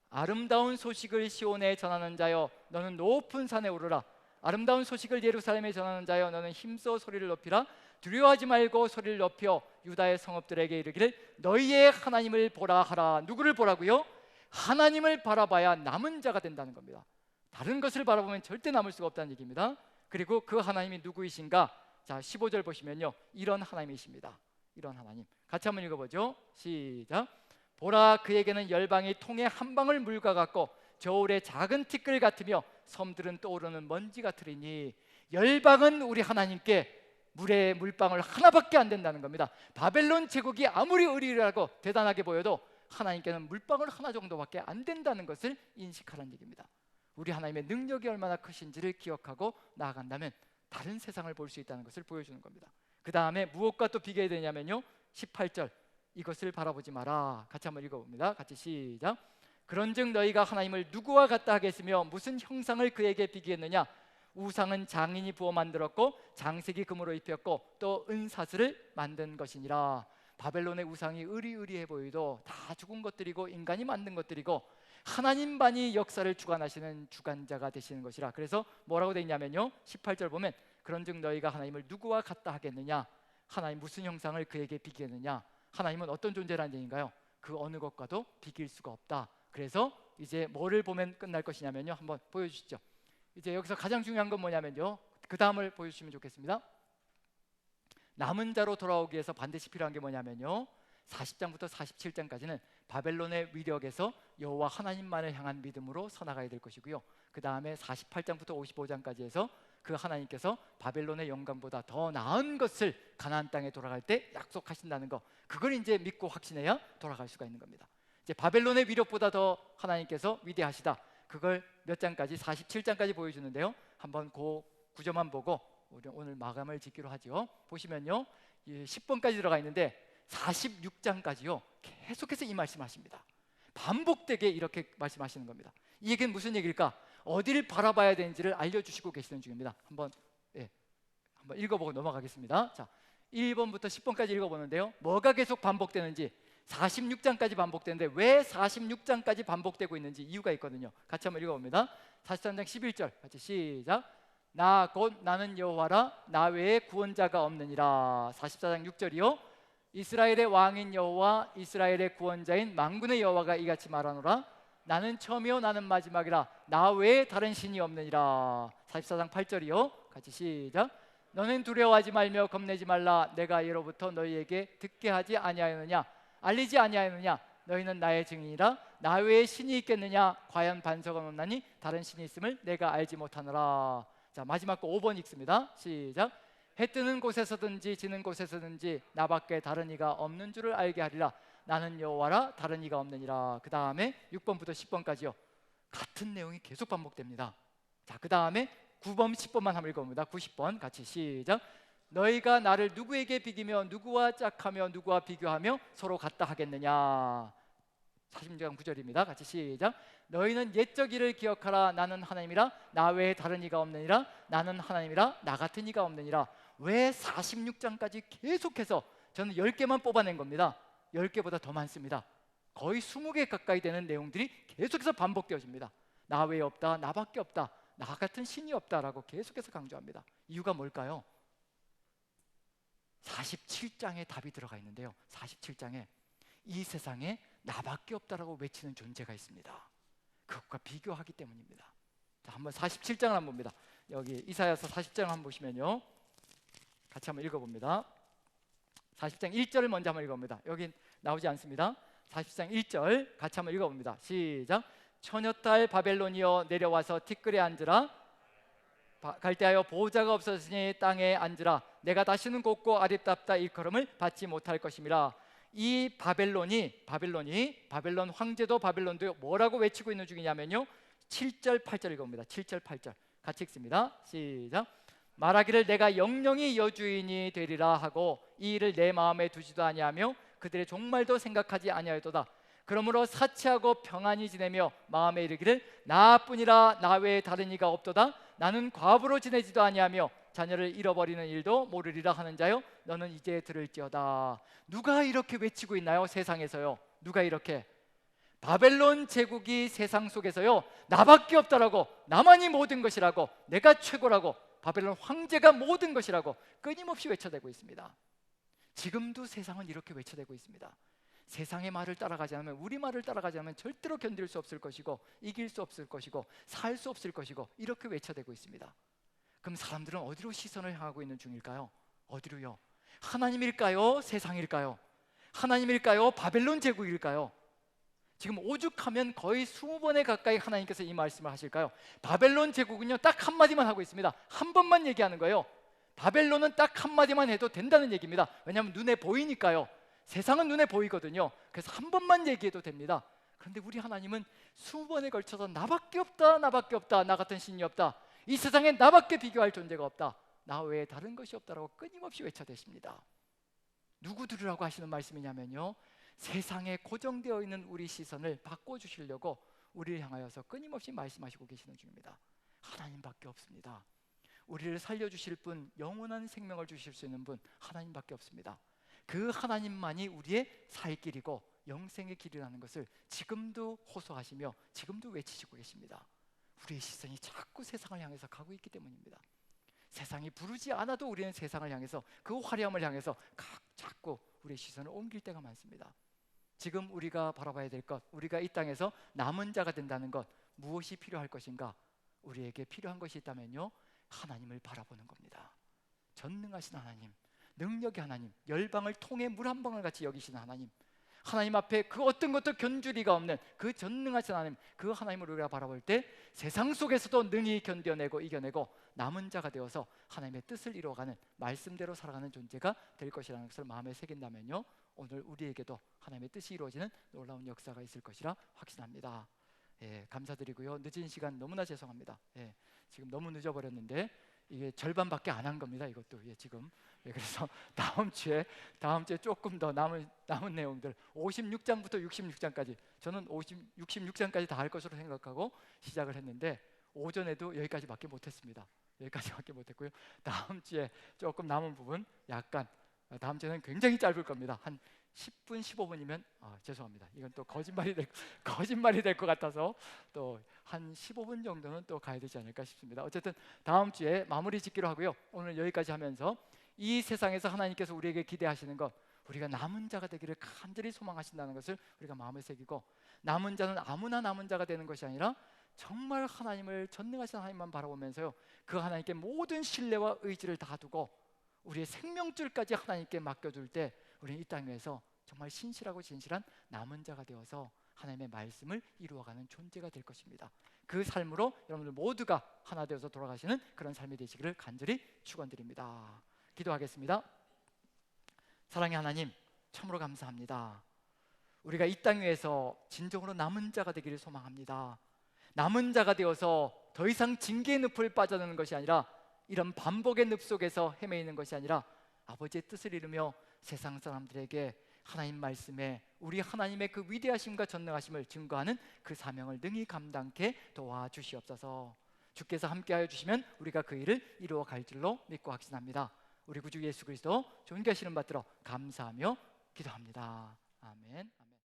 아름다운 소식을 시온에 전하는 자여 너는 높은 산에 오르라. 아름다운 소식을 예루살렘에 전하는 자여 너는 힘써 소리를 높이라. 두려워하지 말고 소리를 높여 유다의 성읍들에게 이르기를 너희의 하나님을 보라 하라. 누구를 보라고요? 하나님을 바라봐야 남은 자가 된다는 겁니다. 다른 것을 바라보면 절대 남을 수가 없다는 얘기입니다. 그리고 그 하나님이 누구이신가? 자, 15절 보시면요, 이런 하나님이십니다. 이런 하나님 같이 한번 읽어보죠. 시작. 보라, 그에게는 열방이 통에 한 방울 물과 같고 저울의 작은 티끌 같으며 섬들은 떠오르는 먼지 같으리니. 열방은 우리 하나님께 물의 물방울 하나밖에 안 된다는 겁니다. 바벨론 제국이 아무리 의리라고 대단하게 보여도 하나님께는 물방울 하나 정도밖에 안 된다는 것을 인식하라는 얘기입니다. 우리 하나님의 능력이 얼마나 크신지를 기억하고 나아간다면 다른 세상을 볼 수 있다는 것을 보여주는 겁니다. 그 다음에 무엇과 또 비교해야 되냐면요, 18절 이것을 바라보지 마라. 같이 한번 읽어봅니다. 같이 시작. 그런즉 너희가 하나님을 누구와 같다 하겠으며 무슨 형상을 그에게 비교했느냐? 우상은 장인이 부어 만들었고 장색이 금으로 입혔고 또 은사슬을 만든 것이니라. 바벨론의 우상이 의리의리해 보이도 다 죽은 것들이고 인간이 만든 것들이고 하나님만이 역사를 주관하시는 주관자가 되시는 것이라. 그래서 뭐라고 되어 있냐면요, 18절 보면 그런즉 너희가 하나님을 누구와 같다 하겠느냐? 하나님 무슨 형상을 그에게 비교했느냐? 하나님은 어떤 존재라는 얘기인가요? 그 어느 것과도 비길 수가 없다. 그래서 이제 뭐를 보면 끝날 것이냐면요, 한번 보여주시죠. 이제 여기서 가장 중요한 건 뭐냐면요, 그 다음을 보여주시면 좋겠습니다. 남은 자로 돌아오기 위해서 반드시 필요한 게 뭐냐면요, 40장부터 47장까지는 바벨론의 위력에서 여호와 하나님만을 향한 믿음으로 서나가야 될 것이고요, 그 다음에 48장부터 55장까지 해서 그 하나님께서 바벨론의 영광보다 더 나은 것을 가나안 땅에 돌아갈 때 약속하신다는 거, 그걸 이제 믿고 확신해야 돌아갈 수가 있는 겁니다. 이제 바벨론의 위력보다 더 하나님께서 위대하시다, 그걸 몇 장까지? 47장까지 보여주는데요, 한번 그 구절만 보고 우리 오늘 마감을 짓기로 하죠. 보시면요, 10번까지 들어가 있는데 46장까지요 계속해서 이 말씀하십니다. 반복되게 이렇게 말씀하시는 겁니다. 이 얘기는 무슨 얘기일까? 어디를 바라봐야 되는지를 알려주시고 계시는 중입니다. 한번 읽어보고 넘어가겠습니다. 자, 1번부터 10번까지 읽어보는데요, 뭐가 계속 반복되는지, 46장까지 반복되는데 왜 46장까지 반복되고 있는지 이유가 있거든요. 같이 한번 읽어봅니다. 43장 11절 같이 시작. 나 곧 나는 여호와라, 나 외에 구원자가 없느니라. 44장 6절이요. 이스라엘의 왕인 여호와, 이스라엘의 구원자인 만군의 여호와가 이같이 말하노라. 나는 처음이요 나는 마지막이라, 나 외에 다른 신이 없느니라. 44장 8절이요. 같이 시작. 너는 두려워하지 말며 겁내지 말라. 내가 예로부터 너희에게 듣게 하지 아니하였느냐? 알리지 아니하였느냐? 너희는 나의 증인이라. 나 외에 신이 있겠느냐? 과연 반석은 없나니 다른 신이 있음을 내가 알지 못하노라. 자, 마지막 거 5번 읽습니다. 시작. 해 뜨는 곳에서든지 지는 곳에서든지 나밖에 다른 이가 없는 줄을 알게 하리라. 나는 여호와라, 다른 이가 없느니라. 그 다음에 6번부터 10번까지요 같은 내용이 계속 반복됩니다. 자, 그 다음에 9번 10번만 한번 읽어봅니다. 90번 같이 시작. 너희가 나를 누구에게 비기며 누구와 짝하며 누구와 비교하며 서로 같다 하겠느냐? 46장 9절입니다. 같이 시작. 너희는 옛적 일을 기억하라. 나는 하나님이라, 나 외에 다른 이가 없느니라. 나는 하나님이라, 나 같은 이가 없느니라. 왜 46장까지 계속해서, 저는 10개만 뽑아낸 겁니다. 10개보다 더 많습니다. 거의 20개 가까이 되는 내용들이 계속해서 반복되어집니다. 나 외에 없다, 나밖에 없다, 나 같은 신이 없다라고 계속해서 강조합니다. 이유가 뭘까요? 47장에 답이 들어가 있는데요, 47장에 이 세상에 나밖에 없다라고 외치는 존재가 있습니다. 그것과 비교하기 때문입니다. 자, 한번 47장을 한번 봅니다. 여기 이사야서 40장 한번 보시면요, 같이 한번 읽어봅니다. 40장 1절을 먼저 한번 읽어봅니다. 여기 나오지 않습니다. 40장 1절 같이 한번 읽어봅니다. 시작. 처녀딸 바벨론이여 내려와서 티끌에 앉으라. 갈대하여 보호자가 없었으니 땅에 앉으라. 내가 다시는 곱고 아리답다 일컬음을 받지 못할 것임이라. 이 바벨론 황제도 바벨론도 뭐라고 외치고 있는 중이냐면요, 7절 8절 읽어봅니다. 7절 8절 같이 읽습니다. 시작. 말하기를 내가 영영이 여주인이 되리라 하고 이 일을 내 마음에 두지도 아니하며 그들의 종말도 생각하지 아니하였도다. 그러므로 사치하고 평안히 지내며 마음에 이르기를 나뿐이라 나 외에 다른 이가 없도다. 나는 과부로 지내지도 아니하며 자녀를 잃어버리는 일도 모르리라 하는 자여 너는 이제 들을지어다. 누가 이렇게 외치고 있나요? 세상에서요. 누가 이렇게? 바벨론 제국이 세상 속에서요, 나밖에 없다라고, 나만이 모든 것이라고, 내가 최고라고, 바벨론 황제가 모든 것이라고 끊임없이 외쳐대고 있습니다. 지금도 세상은 이렇게 외쳐대고 있습니다. 세상의 말을 따라가지 않으면, 우리 말을 따라가지 않으면 절대로 견딜 수 없을 것이고 이길 수 없을 것이고 살 수 없을 것이고 이렇게 외쳐대고 있습니다. 그럼 사람들은 어디로 시선을 향하고 있는 중일까요? 어디로요? 하나님일까요? 세상일까요? 하나님일까요? 바벨론 제국일까요? 지금 오죽하면 거의 20번에 가까이 하나님께서 이 말씀을 하실까요? 바벨론 제국은요, 딱 한마디만 하고 있습니다. 한 번만 얘기하는 거예요. 바벨론은 딱 한마디만 해도 된다는 얘기입니다. 왜냐하면 눈에 보이니까요. 세상은 눈에 보이거든요. 그래서 한 번만 얘기해도 됩니다. 그런데 우리 하나님은 20번에 걸쳐서 나밖에 없다, 나밖에 없다, 나 같은 신이 없다, 이 세상에 나밖에 비교할 존재가 없다, 나 외에 다른 것이 없다라고 끊임없이 외쳐대십니다. 누구 들으라고 하시는 말씀이냐면요, 세상에 고정되어 있는 우리 시선을 바꿔주시려고 우리를 향하여서 끊임없이 말씀하시고 계시는 중입니다. 하나님밖에 없습니다. 우리를 살려주실 분, 영원한 생명을 주실 수 있는 분 하나님밖에 없습니다. 그 하나님만이 우리의 살 길이고 영생의 길이라는 것을 지금도 호소하시며 지금도 외치시고 계십니다. 우리의 시선이 자꾸 세상을 향해서 가고 있기 때문입니다. 세상이 부르지 않아도 우리는 세상을 향해서, 그 화려함을 향해서 자꾸 우리의 시선을 옮길 때가 많습니다. 지금 우리가 바라봐야 될 것, 우리가 이 땅에서 남은 자가 된다는 것, 무엇이 필요할 것인가? 우리에게 필요한 것이 있다면요, 하나님을 바라보는 겁니다. 전능하신 하나님, 능력의 하나님, 열방을 통해 물 한 방울 같이 여기시는 하나님, 하나님 앞에 그 어떤 것도 견주리가 없는 그 전능하신 하나님, 그 하나님을 우리가 바라볼 때 세상 속에서도 능히 견뎌내고 이겨내고 남은 자가 되어서 하나님의 뜻을 이루어가는, 말씀대로 살아가는 존재가 될 것이라는 것을 마음에 새긴다면요, 오늘 우리에게도 하나님의 뜻이 이루어지는 놀라운 역사가 있을 것이라 확신합니다. 감사드리고요. 늦은 시간 너무나 죄송합니다. 지금 너무 늦어버렸는데 이게 절반밖에 안 한 겁니다. 이것도 지금. 그래서 다음 주에 조금 더 남은 내용들 56장부터 66장까지, 저는 66장까지 다 할 것으로 생각하고 시작을 했는데 오전에도 여기까지밖에 못했습니다. 여기까지밖에 못했고요. 다음 주에 조금 남은 부분, 약간 다음 주에는 굉장히 짧을 겁니다. 한 10분, 15분이면 죄송합니다. 이건 또 거짓말이 될 것 같아서 또 한 15분 정도는 또 가야 되지 않을까 싶습니다. 어쨌든 다음 주에 마무리 짓기로 하고요. 오늘 여기까지 하면서 이 세상에서 하나님께서 우리에게 기대하시는 것, 우리가 남은 자가 되기를 간절히 소망하신다는 것을 우리가 마음에 새기고, 남은 자는 아무나 남은 자가 되는 것이 아니라 정말 하나님을, 전능하신 하나님만 바라보면서요, 그 하나님께 모든 신뢰와 의지를 다 두고 우리의 생명줄까지 하나님께 맡겨둘 때 우리는 이 땅 위에서 정말 신실하고 진실한 남은 자가 되어서 하나님의 말씀을 이루어가는 존재가 될 것입니다. 그 삶으로 여러분들 모두가 하나 되어서 돌아가시는 그런 삶이 되시기를 간절히 축원드립니다. 기도하겠습니다. 사랑의 하나님, 참으로 감사합니다. 우리가 이 땅 위에서 진정으로 남은 자가 되기를 소망합니다. 남은 자가 되어서 더 이상 징계의 늪을 빠져드는 것이 아니라, 이런 반복의 늪 속에서 헤매이는 것이 아니라 아버지의 뜻을 이루며 세상 사람들에게 하나님 말씀에 우리 하나님의 그 위대하심과 전능하심을 증거하는 그 사명을 능히 감당케 도와주시옵소서. 주께서 함께하여 주시면 우리가 그 일을 이루어 갈 줄로 믿고 확신합니다. 우리 구주 예수 그리스도 존귀하시는 받들어 감사하며 기도합니다. 아멘.